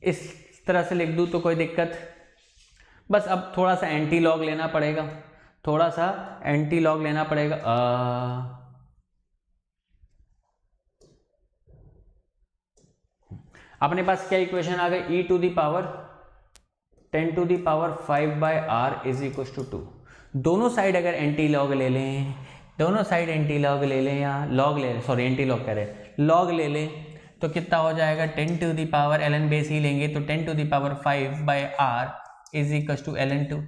इस तरह से लिख दूँ तो कोई दिक्कत? बस अब थोड़ा सा एंटी लॉग लेना पड़ेगा, थोड़ा सा एंटी लॉग लेना पड़ेगा। अपने पास क्या इक्वेशन आ गई? e⁻10⁵R is equal to 2। दोनों साइड अगर एंटी लॉग ले लें, दोनों साइड एंटी लॉग ले लें या लॉग ले, सॉरी एंटी लॉग कह रहे, लॉग ले लें तो कितना हो जाएगा? 10⁻, ln बेस ही लेंगे तो 10⁵R is equal to ln2।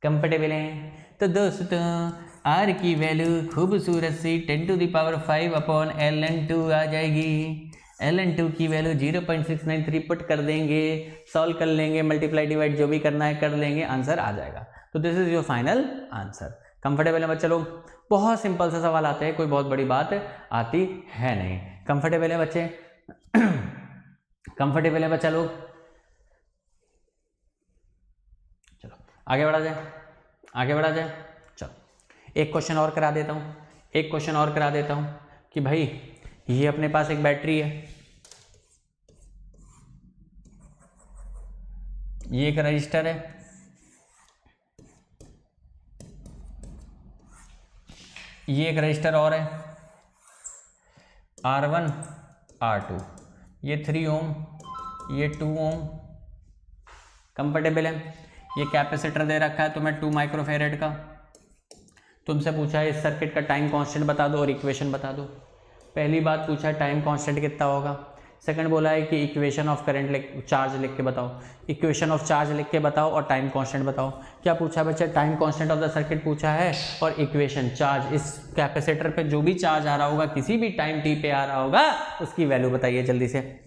Comfortable है? तो दोस्तों R की वैल्यू खूबसूरत सी 10⁵/ln2 आ जाएगी। ln2 की वैल्यू 0.693 पुट कर देंगे, सॉल्व कर लेंगे, मल्टीप्लाई डिवाइड जो भी करना है कर लेंगे, आंसर आ जाएगा। तो this is your final answer. Comfortable है बच्चे लोग? बहुत सिंपल सा सवाल आते हैं, कोई बहुत बड़ी बात आती है नहीं। कंफर्टेबल है बच्चे? कंफर्टेबल है बच्चा लोग? चलो आगे बढ़ा जाए, आगे बढ़ा जाए। चलो एक क्वेश्चन और करा देता हूँ, एक क्वेश्चन और करा देता हूँ कि भाई ये अपने पास एक बैटरी है, ये एक रजिस्टर है, ये एक रजिस्टर और है R1 R2, ये 3 ओम, ये 2 ओम। कंफर्टेबल है? ये कैपेसिटर दे रखा है तुम्हें 2 माइक्रोफेरेड का। तुमसे पूछा है इस सर्किट का टाइम कांस्टेंट बता दो और इक्वेशन बता दो। पहली बात पूछा है टाइम कांस्टेंट कितना होगा, सेकंड बोला है कि इक्वेशन ऑफ करंट चार्ज लिख के बताओ, इक्वेशन ऑफ चार्ज लिख के बताओ और टाइम कांस्टेंट बताओ। क्या पूछा है बच्चा? Time constant of the circuit पूछा है और इक्वेशन चार्ज, इस कैपेसिटर पे जो भी चार्ज आ रहा होगा, किसी भी टाइम टी पे आ रहा होगा, उसकी वैल्यू बताइए जल्दी से।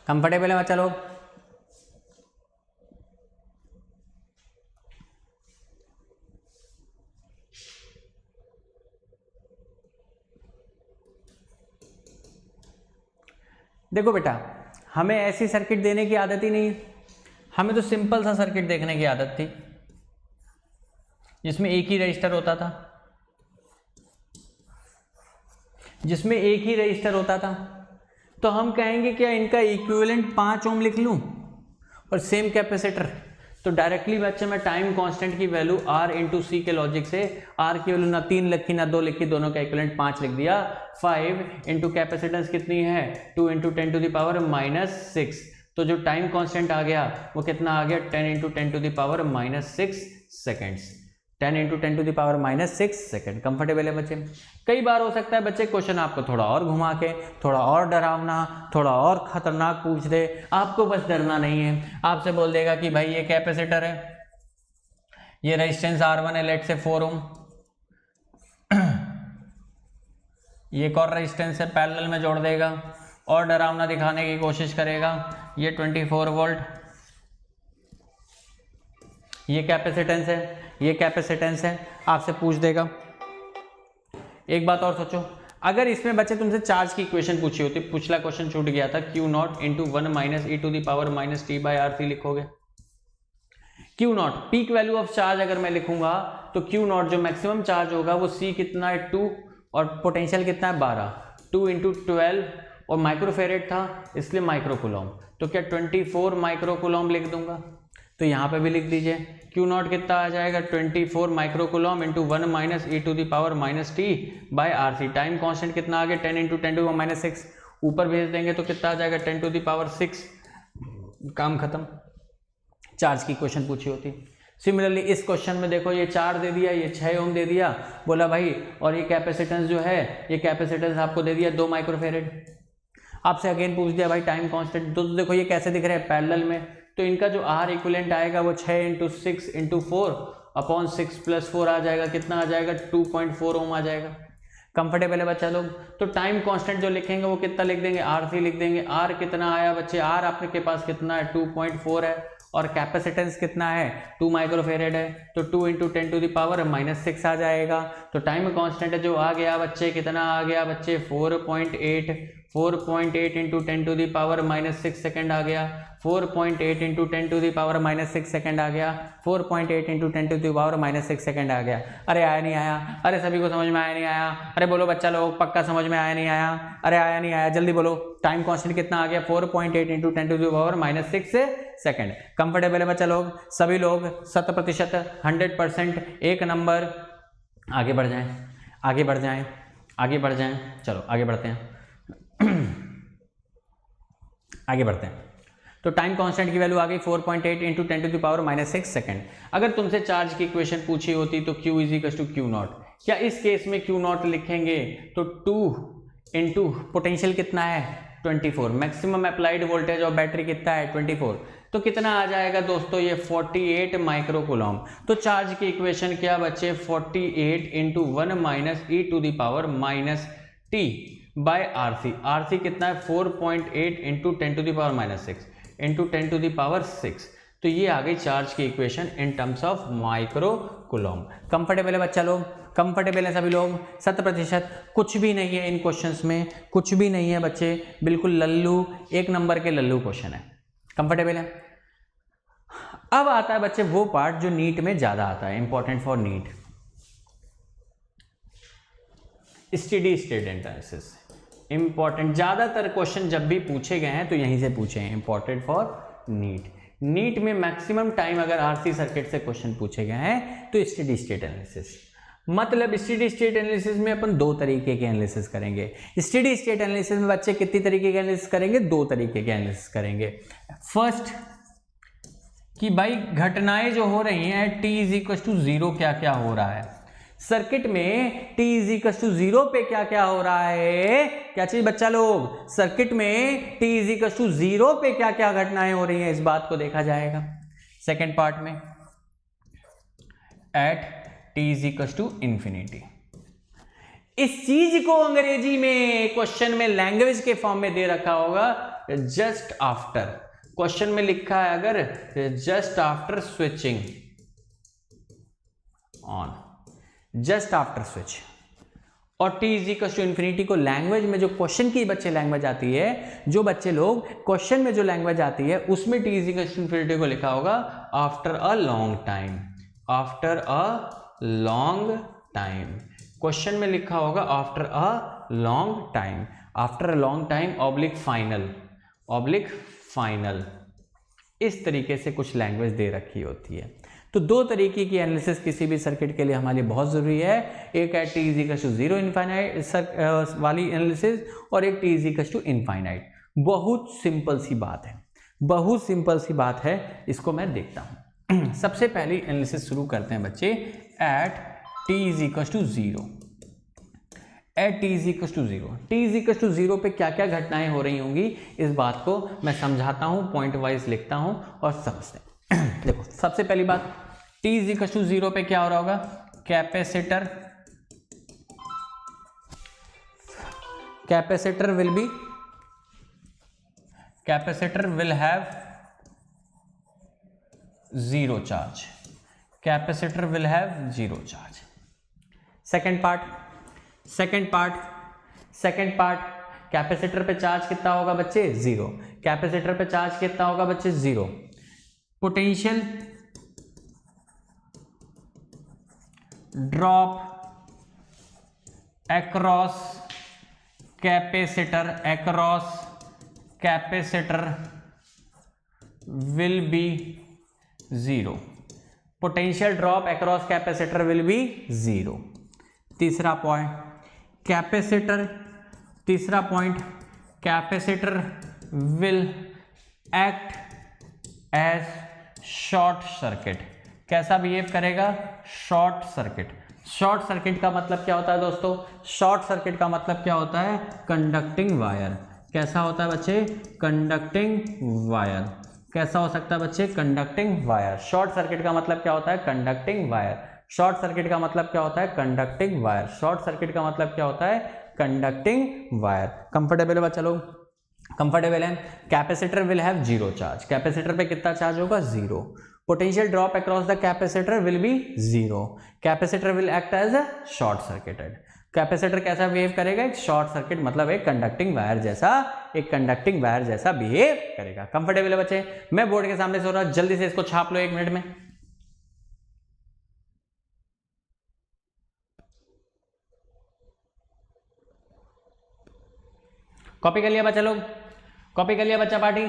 कंफर्टेबल है बच्चा लोग? देखो बेटा, हमें ऐसी सर्किट देने की आदत ही नहीं है, हमें तो सिंपल सा सर्किट देखने की आदत थी जिसमें एक ही रजिस्टर होता था, जिसमें एक ही रजिस्टर होता था। तो हम कहेंगे क्या इनका इक्विवेलेंट 5 ओम लिख लूं और सेम कैपेसिटर, तो डायरेक्टली बच्चे मैं टाइम कांस्टेंट की वैल्यू R इंटू सी के लॉजिक से, R की वैल्यू ना 3 लिखी ना 2 लिखी, दोनों का इक्विवेलेंट 5 लिख दिया। 5 इंटू कैपेसिटेंस कितनी है 2 इंटू 10 टू द पावर -6, तो जो टाइम कांस्टेंट आ गया वो कितना आ गया 10 into 10 to the power -6 seconds, 10 into 10 to the power -6 second. Comfortable है बच्चे? कई बार हो सकता है बच्चे क्वेश्चन आपको थोड़ा और घुमा के, थोड़ा और डरावना, थोड़ा और खतरनाक पूछ दे, आपको बस डरना नहीं है। आपसे बोल देगा कि भाई ये कैपेसिटर है, ये रेजिस्टेंस R1 है लेट से 4 ओम, ये एक और रेजिस्टेंस है पैरेलल में जोड़ देगा और डरावना दिखाने की कोशिश करेगा, ये 24 वोल्ट, ये कैपेसिटेंस है, ये कैपेसिटेंस है, आपसे पूछ देगा। एक बात और सोचो, अगर इसमें बच्चे तुमसे चार्ज की इक्वेशन पूछी होती, पिछला क्वेश्चन छूट गया था, Q0 into 1 minus e to the power minus t by RC लिखोगे। Q0 peak value of charge अगर मैं लिखूंगा तो Q0 जो मैक्सिमम चार्ज होगा वो C कितना है 2 और पोटेंशियल कितना है 12, 2 इंटू 12 और माइक्रोफेरेड था इसलिए माइक्रोकूलम, तो क्या 24 माइक्रोकूलम लिख दूंगा। तो यहाँ पे भी लिख दीजिए Q0 कितना आ जाएगा 24 microcoulomb into 1 minus e to the power minus t by RC। Time constant कितना आ गया 10 इंटू 10 टू माइनस 6, ऊपर भेज देंगे तो कितना आ जाएगा 10 टू द पावर 6, काम खत्म। चार्ज की क्वेश्चन पूछी होती। सिमिलरली इस क्वेश्चन में देखो ये 4 दे दिया, ये 6 ओम दे दिया, बोला भाई और ये कैपेसिटेंस जो है, ये कैपेसिटेंस आपको दे दिया 2 माइक्रोफेरेड। आपसे अगेन पूछ दिया भाई टाइम कांस्टेंट, तो देखो ये कैसे दिख रहे हैं पैरेलल में, तो इनका जो R इक्विवेलेंट आएगा वो 6 इंटू 6 इंटू 4 अपॉन 6 प्लस 4 आ जाएगा, कितना आ जाएगा 2.4 ओम आ जाएगा। कंफर्टेबल है बच्चा लोग? तो टाइम कांस्टेंट जो लिखेंगे वो कितना लिख देंगे RC लिख देंगे। R कितना आया बच्चे, R आपके पास कितना है 2.4 है और कैपेसिटेंस कितना है 2 माइक्रोफेरेड है, तो 2 × 10⁻⁻6 आ जाएगा। तो टाइम कांस्टेंट जो आ गया बच्चे, कितना आ गया बच्चे 4.8 × 10⁻⁻6 सेकंड आ गया, 4.8 × 10⁻⁻6 सेकंड आ गया, 4.8 × 10⁻⁻6 सेकंड आ गया। अरे आया नहीं आया? अरे सभी को समझ में आया नहीं आया? अरे बोलो बच्चा लोग, पक्का समझ में आया नहीं आया? अरे आया नहीं आया? जल्दी बोलो। टाइम कांस्टेंट कितना आ गया 4.8 × 10⁻⁻6 सेकंड। कंफर्टेबल है बच्चा लोग? सभी लोग 100%, 100%, एक नंबर। आगे बढ़ जाएं, आगे बढ़ जाएं, आगे बढ़ जाएं। चलो आगे बढ़ते हैं, आगे बढ़ते हैं। तो टाइम कांस्टेंट की वैल्यू आ गई 4.8 × 10⁻⁻6 सेकंड। अगर तुमसे चार्ज की इक्वेशन पूछी होती तो Q = Q0, क्या इस केस में Q0 लिखेंगे तो 2 इंटू पोटेंशियल कितना है 24, मैक्सिमम अप्लाइड वोल्टेज और बैटरी कितना है 24, तो कितना आ जाएगा दोस्तों ये 48 माइक्रो कूलम। तो चार्ज की इक्वेशन क्या बच्चे 48 × 1 - e⁻t बाय RC। RC कितना है 4.8 × 10⁻6 × 10⁻6। तो ये आ गई चार्ज की equation in terms of micro coulomb. Comfortable है बच्चा लोग? कंफर्टेबल है सभी लोग? 100%। कुछ भी नहीं है इन क्वेश्चंस में, कुछ भी नहीं है बच्चे, बिल्कुल लल्लू, एक नंबर के लल्लू क्वेश्चन है। कंफर्टेबल है? अब आता है बच्चे वो पार्ट जो नीट में ज्यादा आता है, important for NEET, steady state analysis. Important, ज्यादातर क्वेश्चन जब भी पूछे गए हैं तो यहीं से पूछे हैं, इंपॉर्टेंट फॉर नीट। नीट में मैक्सिमम टाइम अगर आरसी सर्किट से क्वेश्चन पूछे गए हैं तो स्टेडी स्टेट एनालिसिस। मतलब स्टेडी स्टेट एनालिसिस में अपन दो तरीके के एनालिसिस करेंगे। स्टेडी स्टेट एनालिसिस में बच्चे कितनी तरीके के एनालिसिस करेंगे? दो तरीके के एनालिसिस करेंगे। फर्स्ट कि भाई घटनाएं जो हो रही हैं t = 0 क्या क्या हो रहा है सर्किट में, t = 0 पे क्या क्या हो रहा है, क्या चीज बच्चा लोग, सर्किट में t = 0 पे क्या क्या घटनाएं हो रही हैं, इस बात को देखा जाएगा। सेकेंड पार्ट में एट t = ∞। इस चीज को अंग्रेजी में क्वेश्चन में लैंग्वेज के फॉर्म में दे रखा होगा जस्ट आफ्टर। क्वेश्चन में लिखा है अगर just after switching on, just after switch, और t = को लैंग्वेज में जो क्वेश्चन की बच्चे लैंग्वेज आती है, जो बच्चे लोग क्वेश्चन में जो लैंग्वेज आती है उसमें t = को लिखा होगा after a long time, after a long time. Question में लिखा होगा after a long time, after a long time oblique final, oblique final. इस तरीके से कुछ लैंग्वेज दे रखी होती है। तो दो तरीके की एनालिसिस किसी भी सर्किट के लिए हमारे लिए बहुत ज़रूरी है। एक है t = 0 इनफाइनाइट वाली एनालिसिस, और एक t = इनफाइनाइट। बहुत सिंपल सी बात है, बहुत सिंपल सी बात है, इसको मैं देखता हूँ। सबसे पहली एनालिसिस शुरू करते हैं बच्चे at t = 0। At t = 0, t = 0 पे क्या क्या घटनाएं हो रही होंगी इस बात को मैं समझाता हूँ, पॉइंट वाइज लिखता हूँ और समझते हैं। देखो सबसे पहली बात, t = 0 पे क्या हो रहा होगा, capacitor, capacitor will have 0 charge, capacitor will have 0 charge. Second part, capacitor पे चार्ज कितना होगा बच्चे 0, कैपेसिटर पे चार्ज कितना होगा बच्चे 0। Potential drop across capacitor, will be 0, potential drop across capacitor will be 0। तीसरा point capacitor will act as short circuit. कैसा बिहेव करेगा, शॉर्ट सर्किट। शॉर्ट सर्किट का मतलब क्या होता है दोस्तों, शॉर्ट सर्किट का मतलब क्या होता है, कंडक्टिंग वायर। कैसा होता है बच्चे, कंडक्टिंग वायर। कैसा हो सकता है बच्चे, कंडक्टिंग वायर। शॉर्ट सर्किट का मतलब क्या होता है, कंडक्टिंग वायर। शॉर्ट सर्किट का मतलब क्या होता है, कंडक्टिंग वायर। शॉर्ट सर्किट का मतलब क्या होता है, कंडक्टिंग वायर। कंफर्टेबल है बच्चा लोग? कंफर्टेबल है। Capacitor will have zero charge, capacitor पे कितना चार्ज होगा, zero. Potential drop across the capacitor will be zero. Capacitor will act as a short circuited. Capacitor कैसा बिहेव करेगा, एक शॉर्ट सर्किट मतलब एक कंडक्टिंग वायर जैसा बिहेव करेगा। कंफर्टेबल है बच्चे? मैं बोर्ड के सामने से हो रहा, जल्दी से इसको छाप लो 1 मिनट में। कॉपी कर लिया बच्चा लोग? कॉपी कर लिया बच्चा पार्टी?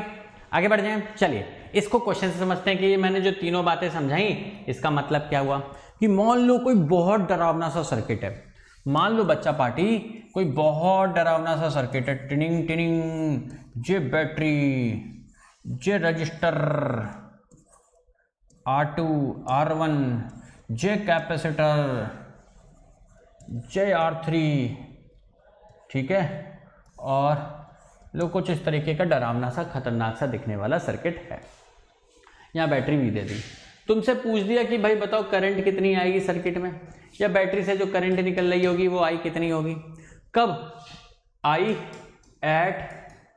आगे बढ़ जाएं। चलिए इसको क्वेश्चन से समझते हैं कि मैंने जो तीनों बातें समझाई इसका मतलब क्या हुआ। कि मान लो कोई बहुत डरावना सा सर्किट है, मान लो बच्चा पार्टी कोई बहुत डरावना सा सर्किट है, टिनिंग टिनिंग, जे बैटरी, जे रजिस्टर, R2 R1, जे कैपेसिटर, जे R3, ठीक है, और लो कुछ इस तरीके का डरावना सा खतरनाक सा दिखने वाला सर्किट है। यहाँ बैटरी भी दे दी, तुमसे पूछ दिया कि भाई बताओ करंट कितनी आएगी सर्किट में, या बैटरी से जो करंट निकल रही होगी वो आई कितनी होगी, कब, I at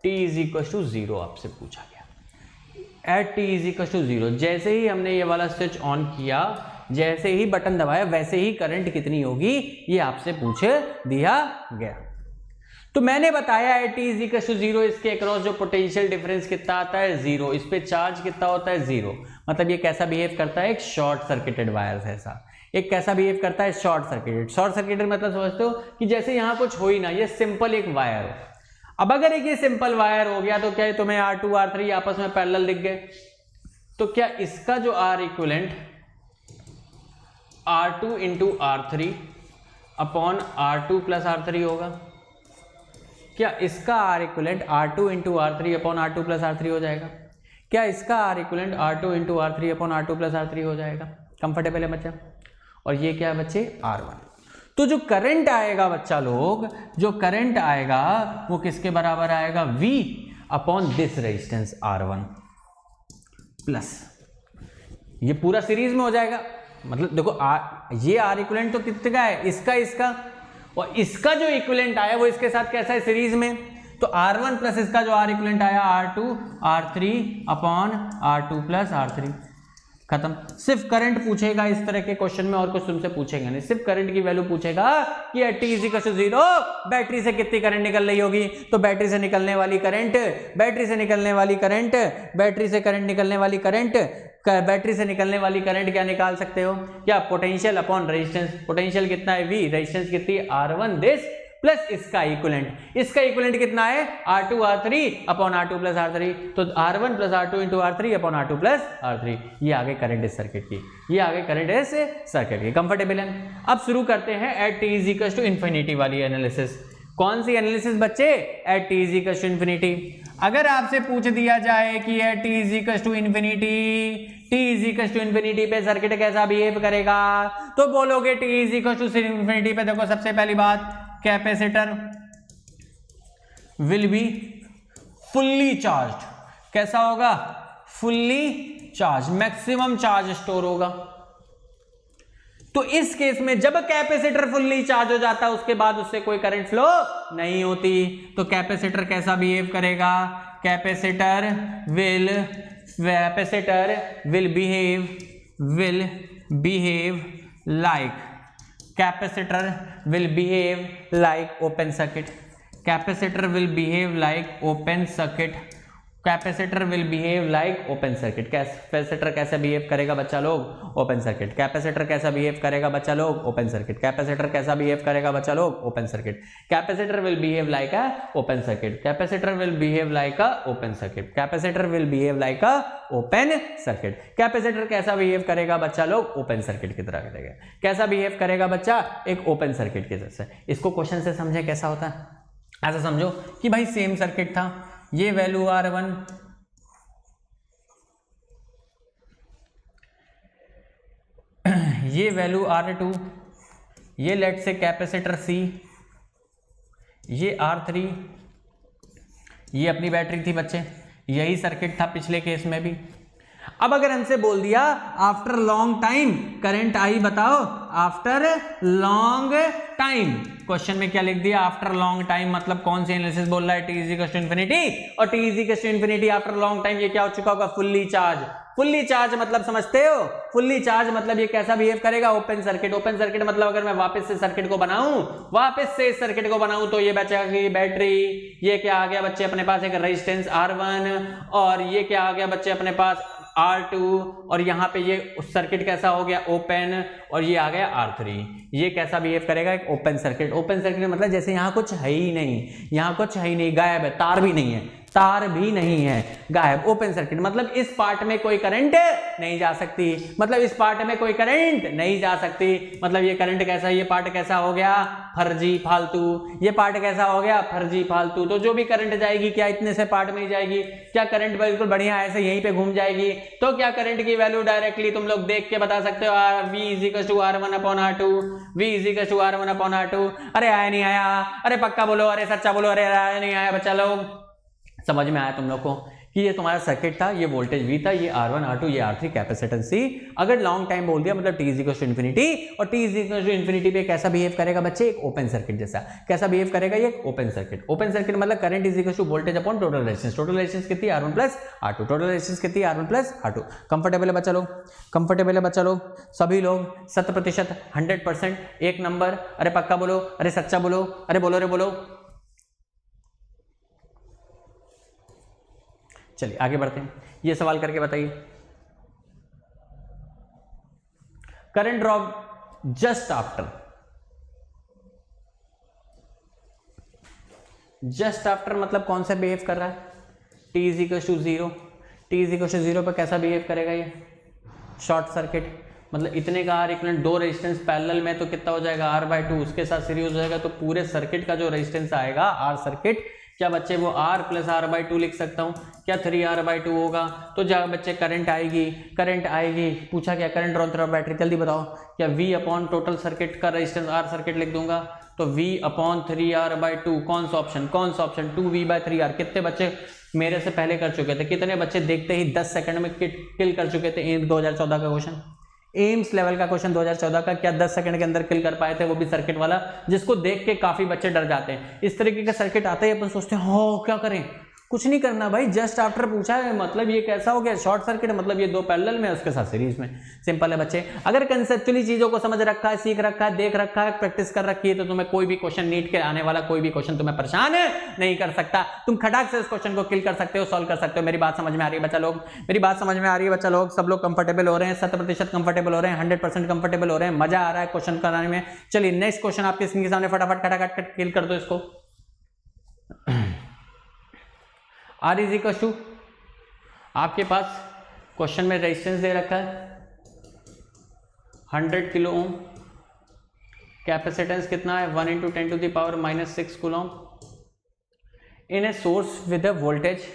t is equal to 0 आपसे पूछा गया। At t is equal to 0 जैसे ही हमने ये वाला स्विच ऑन किया, जैसे ही बटन दबाया, वैसे ही करंट कितनी होगी ये आपसे पूछ दिया गया। तो मैंने बताया है t इज इक्वल टू 0, इसके अक्रॉस जो पोटेंशियल डिफरेंस कितना आता है 0, इस पे चार्ज कितना होता है 0, मतलब ये कैसा बिहेव करता है, एक शॉर्ट सर्किटेड वायर जैसा। एक कैसा बिहेव करता है, शॉर्ट सर्किटेड। शॉर्ट सर्किटेड मतलब समझते हो कि जैसे यहाँ कुछ हो ही ना, ये सिंपल एक वायर हो। अब अगर एक ये सिंपल वायर हो गया तो क्या तुम्हें R2 R3 आपस में पैरेलल दिख गए, तो क्या इसका जो R equivalent R2 into R3 upon R2 plus R3 होगा? क्या इसका R equivalent R2 into R3 upon R2 plus R3 हो जाएगा? क्या इसका R equivalent R2 into R3 upon R2 plus R3 हो जाएगा? कंफर्टेबल है बच्चा? और ये क्या है बच्चे, R1। तो जो करंट आएगा बच्चा लोग, जो करंट आएगा वो किसके बराबर आएगा, V upon this resistance R1 plus, ये पूरा सीरीज में हो जाएगा। मतलब देखो ये R इक्विवेलेंट तो कितने का है, इसका, और इसका जो इक्विवेलेंट आया वो इसके साथ कैसा है, सीरीज में। तो R1 प्लस इसका जो R इक्विवेलेंट आया R2 R3 upon R2 plus R3, खत्म। सिर्फ करंट पूछेगा इस तरह के क्वेश्चन में, और कुछ तुमसे पूछेगा नहीं, सिर्फ करंट की वैल्यू पूछेगा कि t is equal to 0 battery से कितनी करंट निकल रही होगी। तो बैटरी से निकलने वाली करंट, बैटरी से निकलने वाली करंट, बैटरी से करंट निकलने वाली करंट, बैटरी से निकलने वाली करंट क्या निकाल सकते हो, क्या, पोटेंशियल अपॉन रेजिस्टेंस। पोटेंशियल कितना है V, रेजिस्टेंस कितनी है R1 दिस प्लस इसका इक्विवेलेंट। इसका इक्विवेलेंट कितना है R2 R3 upon R2 plus R3, तो R1 plus R2 into R3 upon R2 plus R3। ये आगे करंट इस सर्किट की, ये आगे करंट इस सर्किट की। कंफर्टेबल है? अब शुरू करते हैं at t is equal to infinity वाली एनालिसिस। कौन सी एनालिसिस बच्चे, at t is equal to infinity. अगर आपसे पूछ दिया जाए कि at t is equal to infinity, t is equal to infinity पे सर्किट कैसा बिहेव करेगा, तो बोलोगे t is equal to infinity पे देखो सबसे पहली बात, capacitor will be fully charged. कैसा होगा, fully charge, maximum charge store होगा। तो इस केस में जब कैपेसिटर फुल्ली चार्ज हो जाता है उसके बाद उससे कोई करंट फ्लो नहीं होती, तो कैपेसिटर कैसा बिहेव करेगा, capacitor will behave like, capacitor will behave like open circuit, capacitor will behave like open circuit, capacitor will behave like open circuit. Capacitor कैसे बिहेव करेगा बच्चा लोग, ओपन सर्किट। कैपेसिटर कैसा बिहेव करेगा बच्चा लोग, ओपन सर्किट। कैपेसिटर कैसा behave करेगा बच्चा लोग, open circuit. Capacitor will behave like a open circuit, capacitor will behave like a open circuit, capacitor will behave like a open circuit. Capacitor कैसा behave करेगा बच्चा लोग, ओपन सर्किट की तरह करेगा। कैसा बिहेव करेगा बच्चा, एक ओपन सर्किट की तरह से। इसको क्वेश्चन से समझे कैसा होता है, ऐसा समझो कि भाई सेम सर्किट था, ये वैल्यू R1, ये वैल्यू R2, ये लेट से कैपेसिटर C, ये R3, ये अपनी बैटरी थी बच्चे, यही सर्किट था पिछले केस में भी। अब अगर हमसे बोल दिया after long time current I बताओ, आफ्टर लॉन्ग टाइम। क्वेश्चन में क्या लिख दिया? आफ्टर लॉन्ग टाइम, मतलब कौन सी एनालिसिस बोल रहा है? T is equal to infinity, और t is equal to infinity after long time ये क्या हो चुका होगा? Fully charge. फुल्ली चार्ज मतलब समझते हो? फुल्ली चार्ज मतलब ये कैसा बिहेव करेगा? Open circuit. ओपन सर्किट मतलब अगर मैं वापस से सर्किट को बनाऊं, वापस से सर्किट को बनाऊं तो ये बचेगा कि बैटरी, ये क्या आ गया बच्चे अपने पास? एक रेजिस्टेंस R1, और ये क्या आ गया बच्चे अपने पास? R2, और यहाँ पे ये सर्किट कैसा हो गया? ओपन, और ये आ गया R3। ये कैसा बिहेव करेगा? एक ओपन सर्किट। ओपन सर्किट मतलब जैसे यहाँ कुछ है ही नहीं, यहाँ कुछ है ही नहीं, गायब है, तार भी नहीं है, तार भी नहीं है, गायब। ओपन सर्किट मतलब इस पार्ट में कोई करंट नहीं जा सकती, मतलब इस पार्ट में कोई करंट नहीं जा सकती, मतलब ये करंट कैसा, ये पार्ट कैसा हो गया? फर्जी, फालतू। ये पार्ट कैसा हो गया? फर्जी, फालतू। तो जो भी करंट जाएगी क्या इतने से पार्ट में ही जाएगी? क्या करंट बिल्कुल बढ़िया ऐसे यहीं पे घूम जाएगी? तो क्या करंट की वैल्यू डायरेक्टली तुम लोग देख के बता सकते हो? V is equal to R1/R2, V is equal to R1/R2। अरे आया नहीं आया? अरे पक्का बोलो, अरे सच्चा बोलो, अरे आया नहीं आया? बच्चा लोग समझ में आया तुम लोग को कि ये तुम्हारा सर्किट था, ये वोल्टेज V था, ये R1 R2 ये R3 कैपेसिटेंस C। अगर लॉन्ग टाइम बोल दिया मतलब T is equal to infinity, और T is equal to infinity पे कैसा बिहेव करेगा बच्चे? एक ओपन सर्किट जैसा। कैसा बिहेव करेगा ये? Open circuit. ओपन सर्किट मतलब current is equal to voltage upon total resistance. Total resistance कितनी? R1 plus R2। Total resistance कितनी? R1 plus R2। कंफर्टेबल है बच्चा लोग? कंफर्टेबल है बच्चा लोग? सभी लोग 100%, 100%, एक नंबर। अरे पक्का बोलो, अरे सच्चा बोलो, अरे बोलो, अरे बोलो। चलिए आगे बढ़ते हैं, ये सवाल करके बताइए। Current drop just after, just after मतलब कौन सा बिहेव कर रहा है? T is equal to 0। T is equal to 0 पर कैसा बिहेव करेगा ये? Short circuit. मतलब इतने का R इक्वल, दो रेजिस्टेंस पैरेलल में तो कितना हो जाएगा? R/2। उसके साथ सीरीज हो जाएगा तो पूरे सर्किट का जो रेजिस्टेंस आएगा R सर्किट, क्या बच्चे वो R प्लस R/2 लिख सकता हूँ? क्या 3R/2 होगा? तो जब बच्चे करंट आएगी, करंट आएगी, पूछा क्या करंट ड्रॉ थ्रू बैटरी, जल्दी बताओ। क्या V अपॉन टोटल सर्किट का रेजिस्टेंस R सर्किट लिख दूंगा तो V अपॉन 3R/2। कौन सा ऑप्शन? कौन सा ऑप्शन? 2V/3R। कितने बच्चे मेरे से पहले कर चुके थे? कितने बच्चे देखते ही 10 सेकंड में किल कर चुके थे? 2014 का क्वेश्चन, एम्स लेवल का क्वेश्चन 2014 का, क्या 10 सेकंड के अंदर किल कर पाए थे? वो भी सर्किट वाला, जिसको देख के काफी बच्चे डर जाते हैं। इस तरीके का सर्किट आता है, अपन सोचते हैं हो क्या करें, कुछ नहीं करना भाई, जस्ट आफ्टर पूछा है, मतलब ये कैसा हो गया? शॉर्ट सर्किट, मतलब ये दो पैरेलल में, उसके साथ सीरीज में। सिंपल है बच्चे। अगर कंसेप्चुअली चीजों को समझ रखा है, सीख रखा है, देख रखा है, प्रैक्टिस कर रखी है, तो तुम्हें कोई भी क्वेश्चन, नीट के आने वाला कोई भी क्वेश्चन तुम्हें परेशान नहीं कर सकता। तुम खटाक से इस क्वेश्चन को किल कर सकते हो, सॉल्व कर सकते हो। मेरी बात समझ में आ रही है बच्चा लोग? मेरी बात समझ में आ रही है बच्चा लोग? सब लोग कंफर्टेबल हो रहे हैं? 100% कंफर्टेबल हो रहे हैं? 100% कंफर्टेबल हो रहे हैं? मजा आ रहा है क्वेश्चन कराने में? चलिए नेक्स्ट क्वेश्चन आपके स्क्रीन के सामने, फटाफट खटाखट किल कर दो इसको। R इज इक्वल टू, आपके पास क्वेश्चन में रेजिस्टेंस दे रखा है 100 किलो ओम, कैपेसिटेंस कितना है? 1 × 10⁻⁻6 coulomb, in a source with a voltage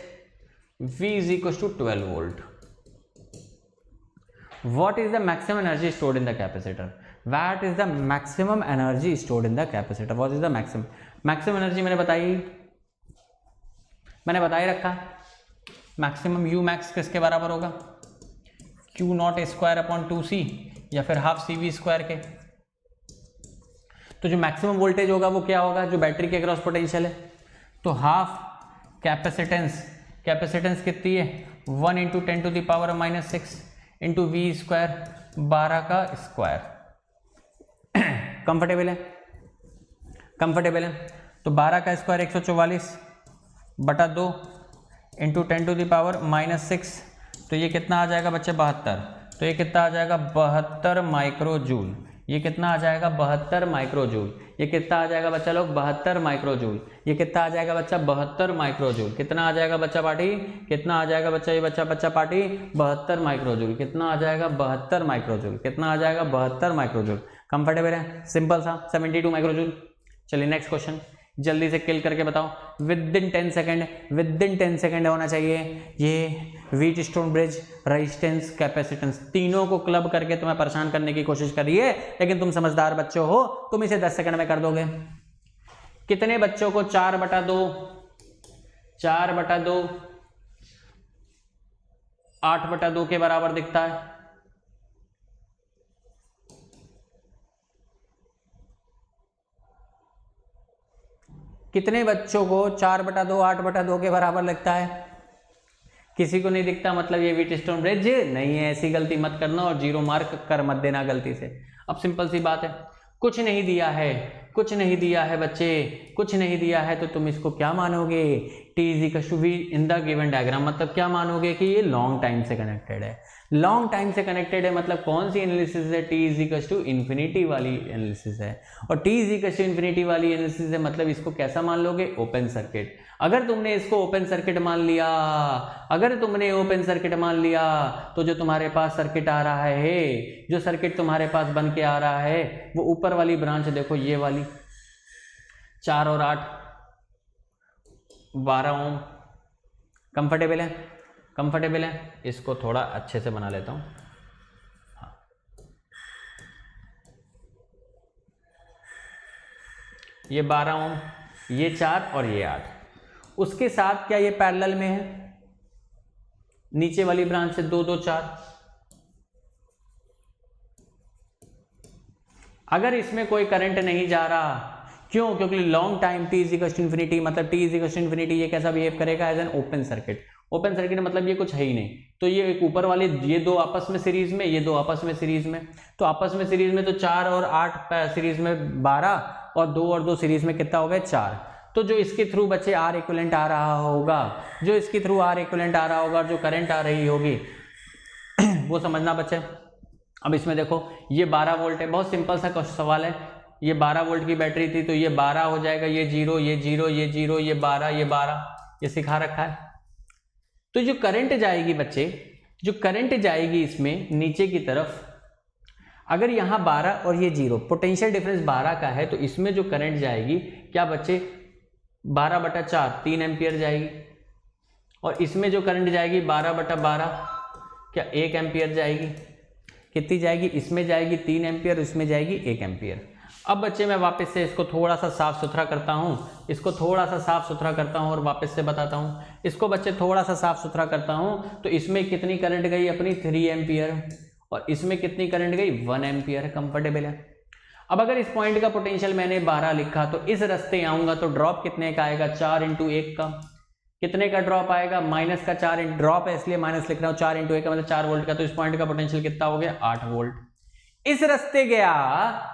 V is equal to 12 volt. What is the maximum energy stored in the capacitor? What is the maximum energy stored in the capacitor? What is the maximum? Maximum energy मैंने बताई, मैंने बताई रखा। Maximum U max किसके बराबर होगा? Q0²/2C या फिर ½ CV² के। तो जो मैक्सिमम वोल्टेज होगा वो क्या होगा? जो बैटरी के अक्रॉस पोटेंशियल है, तो हाफ कैपेसिटेंस, कैपेसिटेंस कितनी है? 1 × 10⁻⁻6 इंटू V², 12 का स्क्वायर। कंफर्टेबल है? कंफर्टेबल है। तो 12 का स्क्वायर 144/2 इंटू 10⁻⁻6, तो ये कितना आ जाएगा बच्चे? 72। तो ये कितना आ जाएगा? 72 माइक्रो जूल। ये कितना आ जाएगा? 72 माइक्रो जूल। ये कितना आ जाएगा बच्चा लोग? 72 माइक्रो जूल। ये कितना आ जाएगा बच्चा? 72 माइक्रो जूल। कितना आ जाएगा बच्चा पार्टी? कितना आ जाएगा बच्चा? ये बच्चा पार्टी 72 माइक्रो जूल। कितना आ जाएगा? 72 माइक्रो जूल। कितना आ जाएगा? 72 माइक्रो जूल। कंफर्टेबल है? सिंपल सा 72 माइक्रो जूल। चलिए नेक्स्ट क्वेश्चन, जल्दी से किल करके बताओ। With in 10 second, with in 10 second होना चाहिए। ये wheat stone bridge, resistance, capacitance, तीनों को क्लब करके तुम्हें परेशान करने की कोशिश करिए, लेकिन तुम समझदार बच्चों हो, तुम इसे 10 सेकंड में कर दोगे। कितने बच्चों को 4/2 8/2 के बराबर दिखता है? कितने बच्चों को 4/2 8/2 के बराबर लगता है? किसी को नहीं दिखता, मतलब ये व्हीटस्टोन ब्रिज नहीं है। ऐसी गलती मत करना और 0 मार्क कर मत देना गलती से। अब सिंपल सी बात है, कुछ नहीं दिया है, कुछ नहीं दिया है बच्चे, कुछ नहीं दिया है, तो तुम इसको क्या मानोगे? T = V in the given diagram, मतलब क्या मानोगे कि ये लॉन्ग टाइम से कनेक्टेड है। लॉन्ग टाइम से कनेक्टेड है मतलब कौन सी एनालिसिस है? T = वाली एनालिसिस है। और T = वाली एनालिसिस है मतलब इसको कैसा मान लोगे? Open circuit. अगर तुमने इसको ओपन सर्किट मान लिया, अगर तुमने ओपन सर्किट मान लिया, तो जो तुम्हारे पास सर्किट आ रहा है, जो सर्किट तुम्हारे पास बन के आ रहा है, वो ऊपर वाली ब्रांच देखो, ये वाली 4 और 8 12 ओम। कंफर्टेबल है? कंफर्टेबल है? इसको थोड़ा अच्छे से बना लेता हूं। ये 12 ओम, ये 4 और ये 8। उसके साथ क्या ये पैरेलल में है? नीचे वाली ब्रांच से 2 2 4। अगर इसमें कोई करंट नहीं जा रहा, क्यों? क्योंकि लॉन्ग टाइम T = मतलब T = ये कैसा बिहेव करेगा? As an open circuit. Open circuit मतलब ये कुछ है ही नहीं, तो ये एक ऊपर वाले ये 2 आपस में सीरीज में, ये 2 आपस में सीरीज में, तो आपस में सीरीज में तो 4 और 8 सीरीज में 12 और 2 और 2 सीरीज में कितना हो गया? 4। तो जो इसके थ्रू बच्चे R इक्विवेलेंट आ रहा होगा, जो इसके थ्रू R इक्विवेलेंट आ रहा होगा, जो करंट आ रही होगी वो समझना बच्चे। अब इसमें देखो ये 12 वोल्ट है, बहुत सिंपल सा सवाल है। ये 12 वोल्ट की बैटरी थी तो ये 12 हो जाएगा, ये 0 ये 0 ये 0 ये 12 ये 12, ये सिखा रखा है। तो जो करंट जाएगी बच्चे, जो करंट जाएगी इसमें नीचे की तरफ, अगर यहाँ 12 और ये 0, पोटेंशियल डिफरेंस 12 का है, तो इसमें जो करंट जाएगी क्या बच्चे? 12/4 3 एम्पियर जाएगी। और इसमें जो करंट जाएगी 12/12 क्या 1 एम्पियर जाएगी। कितनी जाएगी? इसमें जाएगी 3 एम्पियर, इसमें जाएगी 1 एम्पियर। अब बच्चे मैं वापस से इसको थोड़ा सा साफ सुथरा करता हूँ, इसको थोड़ा सा साफ सुथरा करता हूँ और वापस से बताता हूँ। इसको बच्चे थोड़ा सा साफ सुथरा करता हूँ, तो इसमें कितनी करंट गई अपनी? 3 एम्पियर, और इसमें कितनी करंट गई? 1 एम्पियर। कंफर्टेबल है? अब अगर इस पॉइंट का पोटेंशियल मैंने 12 लिखा, तो इस रास्ते आऊंगा तो ड्रॉप कितने का आएगा? 4 × 1 का। कितने का ड्रॉप आएगा? माइनस का। 4 ड्रॉप है इसलिए माइनस लिख रहा हूँ, 4 × 1 का मतलब 4 वोल्ट का। तो इस पॉइंट का पोटेंशियल कितना हो गया? 8 वोल्ट। इस रास्ते गया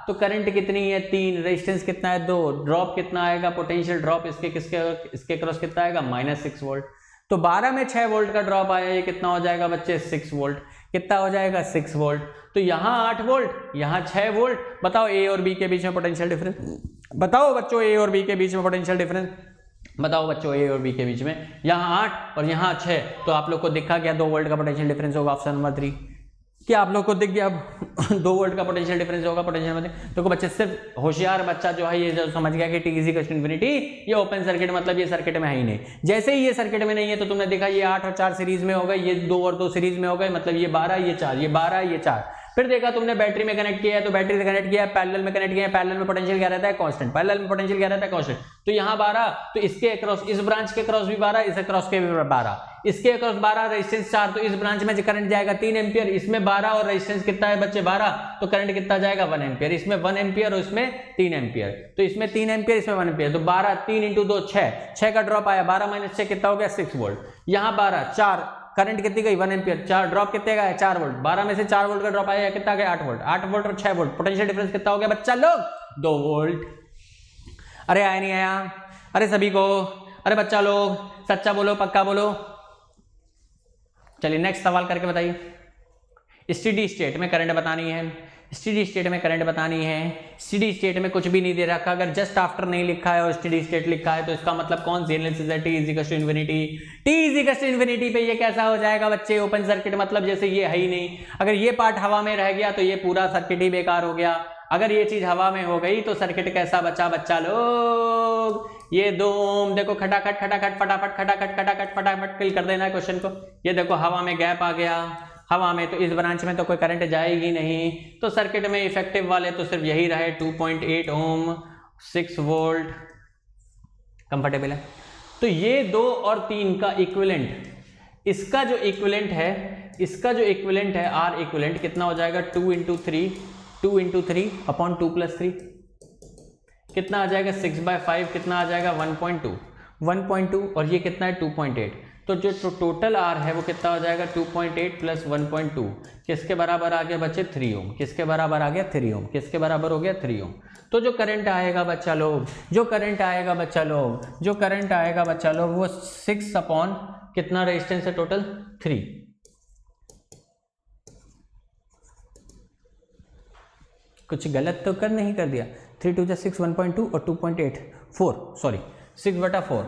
तो करंट कितनी है? 3। रेजिस्टेंस कितना है? 2। ड्रॉप कितना आएगा? पोटेंशियल ड्रॉप इसके क्रॉस कितना आएगा? -6 वोल्ट। तो 12 में 6 वोल्ट का ड्रॉप आया, ये कितना हो जाएगा बच्चे? 6 वोल्ट। कितना हो जाएगा? 6 वोल्ट। तो यहाँ 8 वोल्ट, यहाँ 6 वोल्ट। बताओ ए और बी के बीच में पोटेंशियल डिफरेंस, बताओ बच्चों ए और बी के बीच में पोटेंशियल डिफरेंस, बताओ बच्चों ए और बी के बीच में। यहाँ 8 और यहाँ 6, तो आप लोग को दिखा क्या 2 वोल्ट का पोटेंशियल डिफरेंस होगा? Option number 3। क्या आप लोग को दिख गया 2 वोल्ट का पोटेंशियल डिफरेंस होगा? पोटेंशियल में देखो बच्चे, सिर्फ होशियार बच्चा जो है ये जो समझ गया कि T = ये ओपन सर्किट मतलब ये सर्किट में है ही नहीं। जैसे ही ये सर्किट में नहीं है तो तुमने देखा ये 8 और 4 सीरीज में हो गए, ये 2 और 2 सीरीज में हो गए, मतलब ये 12 ये 4, ये 12 ये 4। फिर देखा तुमने बैटरी में कनेक्ट किया है तो बैटरी से कनेक्ट किया है, पैरेलल में कनेक्ट किया है, पैरेलल में पोटेंशियल क्या रहता है? कांस्टेंट। पैरेलल में पोटेंशियल क्या रहता है? कांस्टेंट। तो यहाँ 12, तो इसके अक्रॉस, इस ब्रांच के क्रॉस भी 12, इस अक्रॉस के भी 12, इसके अक्रॉस 12, रेजिस्टेंस 4, तो इस ब्रांच में करंट जाएगा 3 एम्पियर। इसमें 12 और रेजिस्टेंस कितना है बच्चे? 12, तो करंट कितना जाएगा? 1 एम्पियर। इसमें 1 एम्पियर और इसमें 3 एम्पियर, तो इसमें 3 एम्पियर, इसमें 1 एम्पियर। तो 12 3 × 2 6 का ड्रॉप आया, 12 - 6 कितना हो गया? 6 वोल्ट। यहाँ 12 4, करंट कितनी गई? 1 एम्पियर। 4 ड्रॉप कितने का है? 4 वोल्ट। 12 में से 4 वोल्ट का ड्रॉप आया, कितना गया? 8 वोल्ट। 8 वोल्ट और 6 वोल्ट, पोटेंशियल डिफरेंस कितना हो गया बच्चा लोग? 2 वोल्ट। अरे आया नहीं आया? अरे सभी को, अरे बच्चा लोग सच्चा बोलो, पक्का बोलो। चलिए नेक्स्ट सवाल करके बताइए। स्टेडी स्टेट में करंट बतानी है, स्टेडी स्टेट में करंट बतानी है। स्टेडी स्टेट में कुछ भी नहीं दे रखा, अगर जस्ट आफ्टर नहीं लिखा है और स्टेडी स्टेट लिखा है तो इसका मतलब कौन सी एनालिसिस है? T = इन्फिनिटी पे ये कैसा हो जाएगा बच्चे? ओपन सर्किट मतलब जैसे ये है ही नहीं। अगर ये पार्ट हवा में रह गया तो ये पूरा सर्किट ही बेकार हो गया। अगर ये चीज हवा में हो गई तो सर्किट कैसा बचा बच्चा लोग? ये 2 ओम देखो, खटाखट खटाखट फटाफट, खटाखट खटाखट फटाफट फिल कर देना है क्वेश्चन को। ये देखो हवा में गैप आ गया, हवा में, तो इस ब्रांच में तो कोई करंट जाएगी नहीं, तो सर्किट में इफेक्टिव वाले तो सिर्फ यही रहे 2.8 ओम 6 वोल्ट। कंफर्टेबल है? तो ये 2 और 3 का इक्विवेलेंट, इसका जो इक्विवेलेंट है, इसका जो इक्विवेलेंट है R इक्विवेलेंट कितना हो जाएगा? 2 × 3 2 × 3 / 2 + 3। कितना आ जाएगा 6/5 कितना आ जाएगा 1.2 और ये कितना है 2.8। तो जो टोटल आर है वो कितना हो जाएगा 2.8 प्लस 1.2 किसके बराबर आ गया बच्चे 3 ओम। किसके बराबर आ गया 3 ओम। किसके बराबर हो गया 3 ओम। तो जो करंट आएगा बच्चा लोग जो करंट आएगा बच्चा लोग वो 6 अपॉन कितना रेजिस्टेंस है टोटल 3। कुछ गलत तो कर नहीं कर दिया। 3 2 6 1.2 और 2.8 4 सॉरी 6/4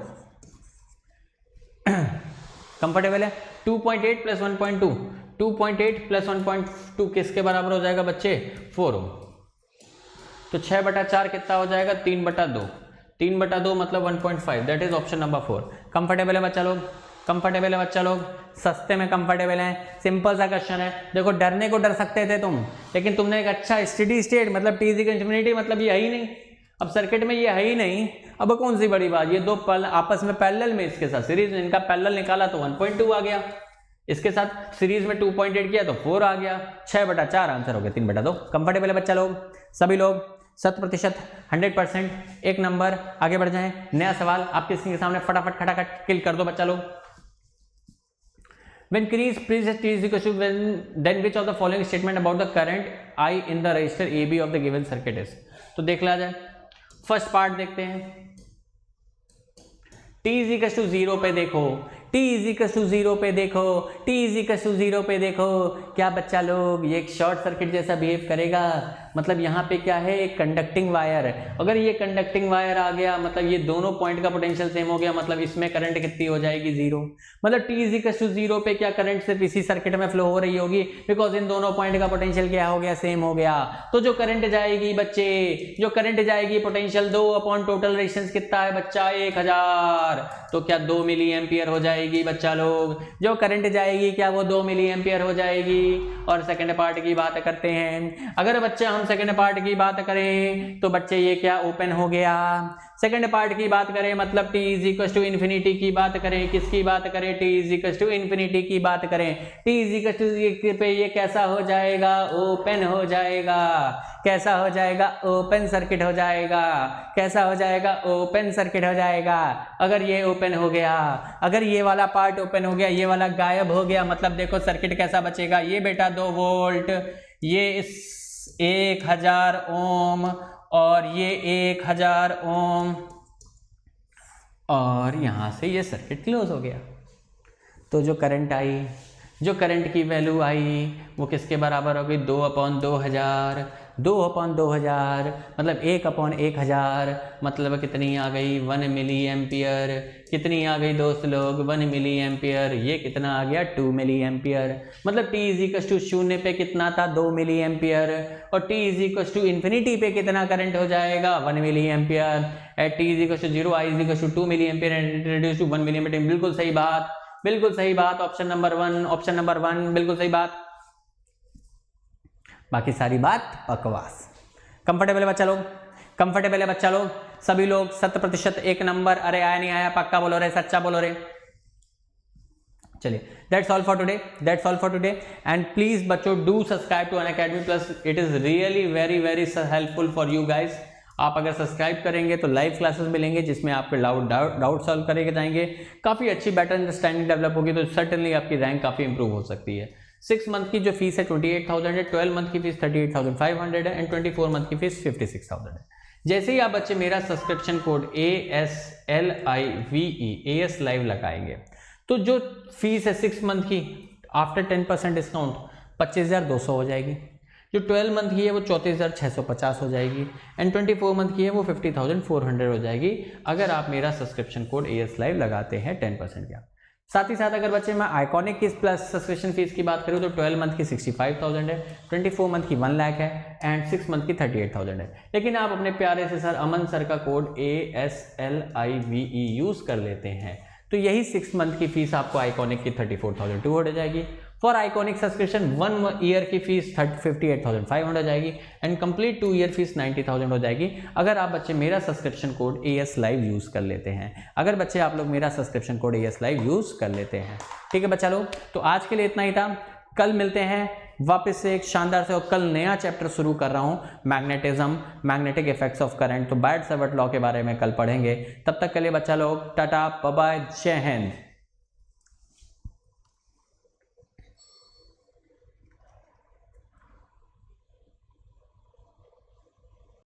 कंफर्टेबल है। 2.8 प्लस 1.2 2.8 प्लस 1.2 किसके बराबर हो जाएगा बच्चे 4 ओम। तो 6/4 कितना हो जाएगा 3/2 3/2 मतलब 1.5 that is option number 4। Comfortable है बच्चा लोग कंफर्टेबल है बच्चा लोग सस्ते में कंफर्टेबल है। सिंपल सा क्वेश्चन है। देखो डरने को डर सकते थे तुम लेकिन तुमने एक अच्छा स्टेडी स्टेट मतलब टी इज इन्फिनिटी मतलब ये है ही नहीं। अब सर्किट में ये है ही नहीं। अब कौन सी बड़ी बात ये दो आपस में पैरेलल में इसके साथ सीरीज इनका पैरेलल निकाला तो 1.2 आ गया। इसके साथ सीरीज में 2.8 किया तो 4 आ गया। 6/4 आंसर हो गया 3/2। कंफर्टेबल है बच्चा लोग सभी लोग 100% 100%। एक नंबर आगे बढ़ जाएं। नया सवाल आपके स्क्रीन के सामने फटाफट खटाखट क्लिक कर दो बच्चा लोग। When crease t is equal to then which of the following statement about the current I in the resistor AB of the given circuit is। तो देख लिया जाए। फर्स्ट पार्ट देखते हैं। t इज इक्वल टू 0 पे देखो t is equal to 0 पे देखो t इज इक्वल टू 0 पे देखो क्या बच्चा लोग ये एक शॉर्ट सर्किट जैसा बिहेव करेगा। मतलब यहाँ पे क्या है एक कंडक्टिंग वायर है। अगर ये कंडक्टिंग वायर आ गया मतलब ये दोनों पॉइंट का पोटेंशियल सेम हो गया मतलब इसमें करंट कितनी हो जाएगी 0। मतलब t इज इक्वल टू 0 पे क्या करंट सिर्फ इसी सर्किट में फ्लो हो रही होगी बिकॉज इन दोनों पॉइंट का पोटेंशियल क्या हो गया सेम हो गया। तो जो करंट जाएगी बच्चे जो करंट जाएगी पोटेंशियल 2 अपॉन टोटल रेजिस्टेंस कितना है बच्चा 1000 तो क्या 2 मिली एम्पियर हो जाएगी बच्चा लोग। जो करंट जाएगी क्या वो 2 मिली एम्पियर हो जाएगी। और सेकंड पार्ट की बात करते हैं। अगर बच्चे हम सेकंड पार्ट की बात करें तो बच्चे ये क्या ओपन हो गया। सेकंड पार्ट की बात करें मतलब t is equal to infinity की बात करें किसकी बात करें t is equal to infinity की बात करें। t इज इक्वल टू पे ये कैसा हो जाएगा ओपन हो जाएगा। कैसा हो जाएगा ओपन सर्किट हो जाएगा। कैसा हो जाएगा ओपन सर्किट हो जाएगा। अगर ये ओपन हो गया अगर ये वाला पार्ट ओपन हो गया ये वाला गायब हो गया मतलब देखो सर्किट कैसा बचेगा। ये बेटा 2 वोल्ट ये इस 1000 ओम और ये 1000 ओम और यहां से ये सर्किट क्लोज हो गया। तो जो करंट आई जो करंट की वैल्यू आई वो किसके बराबर हो गई 2/2000 2/2000 मतलब 1/1000 मतलब कितनी आ गई 1 मिली एम्पियर। कितनी आ गई दोस्त लोग 1 मिली एम्पियर। ये कितना आ गया 2 मिली एम्पियर। मतलब t इज इक्वल टू 0 पे कितना था 2 मिली एम्पियर और t is equal to infinity पे कितना करंट हो जाएगा 1 milliampere. At t is equal to 0 I is equal to 2 milliampere and reduce to 1 milliampere. बिल्कुल सही बात ऑप्शन नंबर 1 बिल्कुल सही बात। बाकी सारी बात बकवास। कंफर्टेबल है बच्चा लोग सभी लोग 100% एक नंबर। अरे आया नहीं आया पक्का बोलो रे सच्चा बोलो रे। चलिए that's all for today and please बच्चों do subscribe to Unacademy plus. It is really very helpful for you guys. आप अगर सब्सक्राइब करेंगे तो लाइव क्लासेस मिलेंगे जिसमें आपके डाउट सॉल्व करे जाएंगे। काफ़ी अच्छी बेटर अंडरस्टैंडिंग डेवलप होगी तो सर्टेनली आपकी रैंक काफ़ी इंप्रूव हो सकती है। 6 मंथ की जो फीस है 28,000 है, 12 मंथ की फीस 38,500 है एंड 24 मंथ की फीस 56,000 है। जैसे ही आप बच्चे मेरा सब्सक्रिप्शन कोड ASLIVE लाइव लगाएंगे तो जो फीस है 6 मंथ की आफ्टर 10% डिस्काउंट 25,200 हो जाएगी। जो 12 मंथ की है वो 34,650 हो जाएगी एंड 24 मंथ की है वो 50,400 हो जाएगी अगर आप मेरा सब्सक्रिप्शन कोड ASLIVE लगाते हैं 10% का। साथ ही साथ अगर बच्चे मैं आइकॉनिक की प्लस सब्सक्रिप्शन फीस की बात करूँ तो 12 मंथ की 65,000 है, 24 मंथ की 1 लाख है एंड 6 मंथ की 38,000 है। लेकिन आप अपने प्यारे से सर अमन सर का कोड ASLIVE यूज़ कर लेते हैं तो यही 6 मंथ की फीस आपको आइकॉनिक की 34,200 हो जाएगी। फॉर आइकॉनिक सब्सक्रिप्शन 1 ईयर की फीस 58,500 हो जाएगी एंड कंप्लीट 2 ईयर फीस 90,000 हो जाएगी अगर आप बच्चे मेरा सब्सक्रिप्शन कोड ASLIVE यूज़ कर लेते हैं। अगर बच्चे आप लोग मेरा सब्सक्रिप्शन कोड ASLIVE यूज़ कर लेते हैं। ठीक है बच्चा लोग, तो आज के लिए इतना ही था। कल मिलते हैं वापस से एक शानदार से, और कल नया चैप्टर शुरू कर रहा हूँ magnetism, magnetic effects of current. तो बायट-सैवर्ट लॉ के बारे में कल पढ़ेंगे। तब तक के लिए बच्चा लोग टाटा बाय बाय, जय हिंद।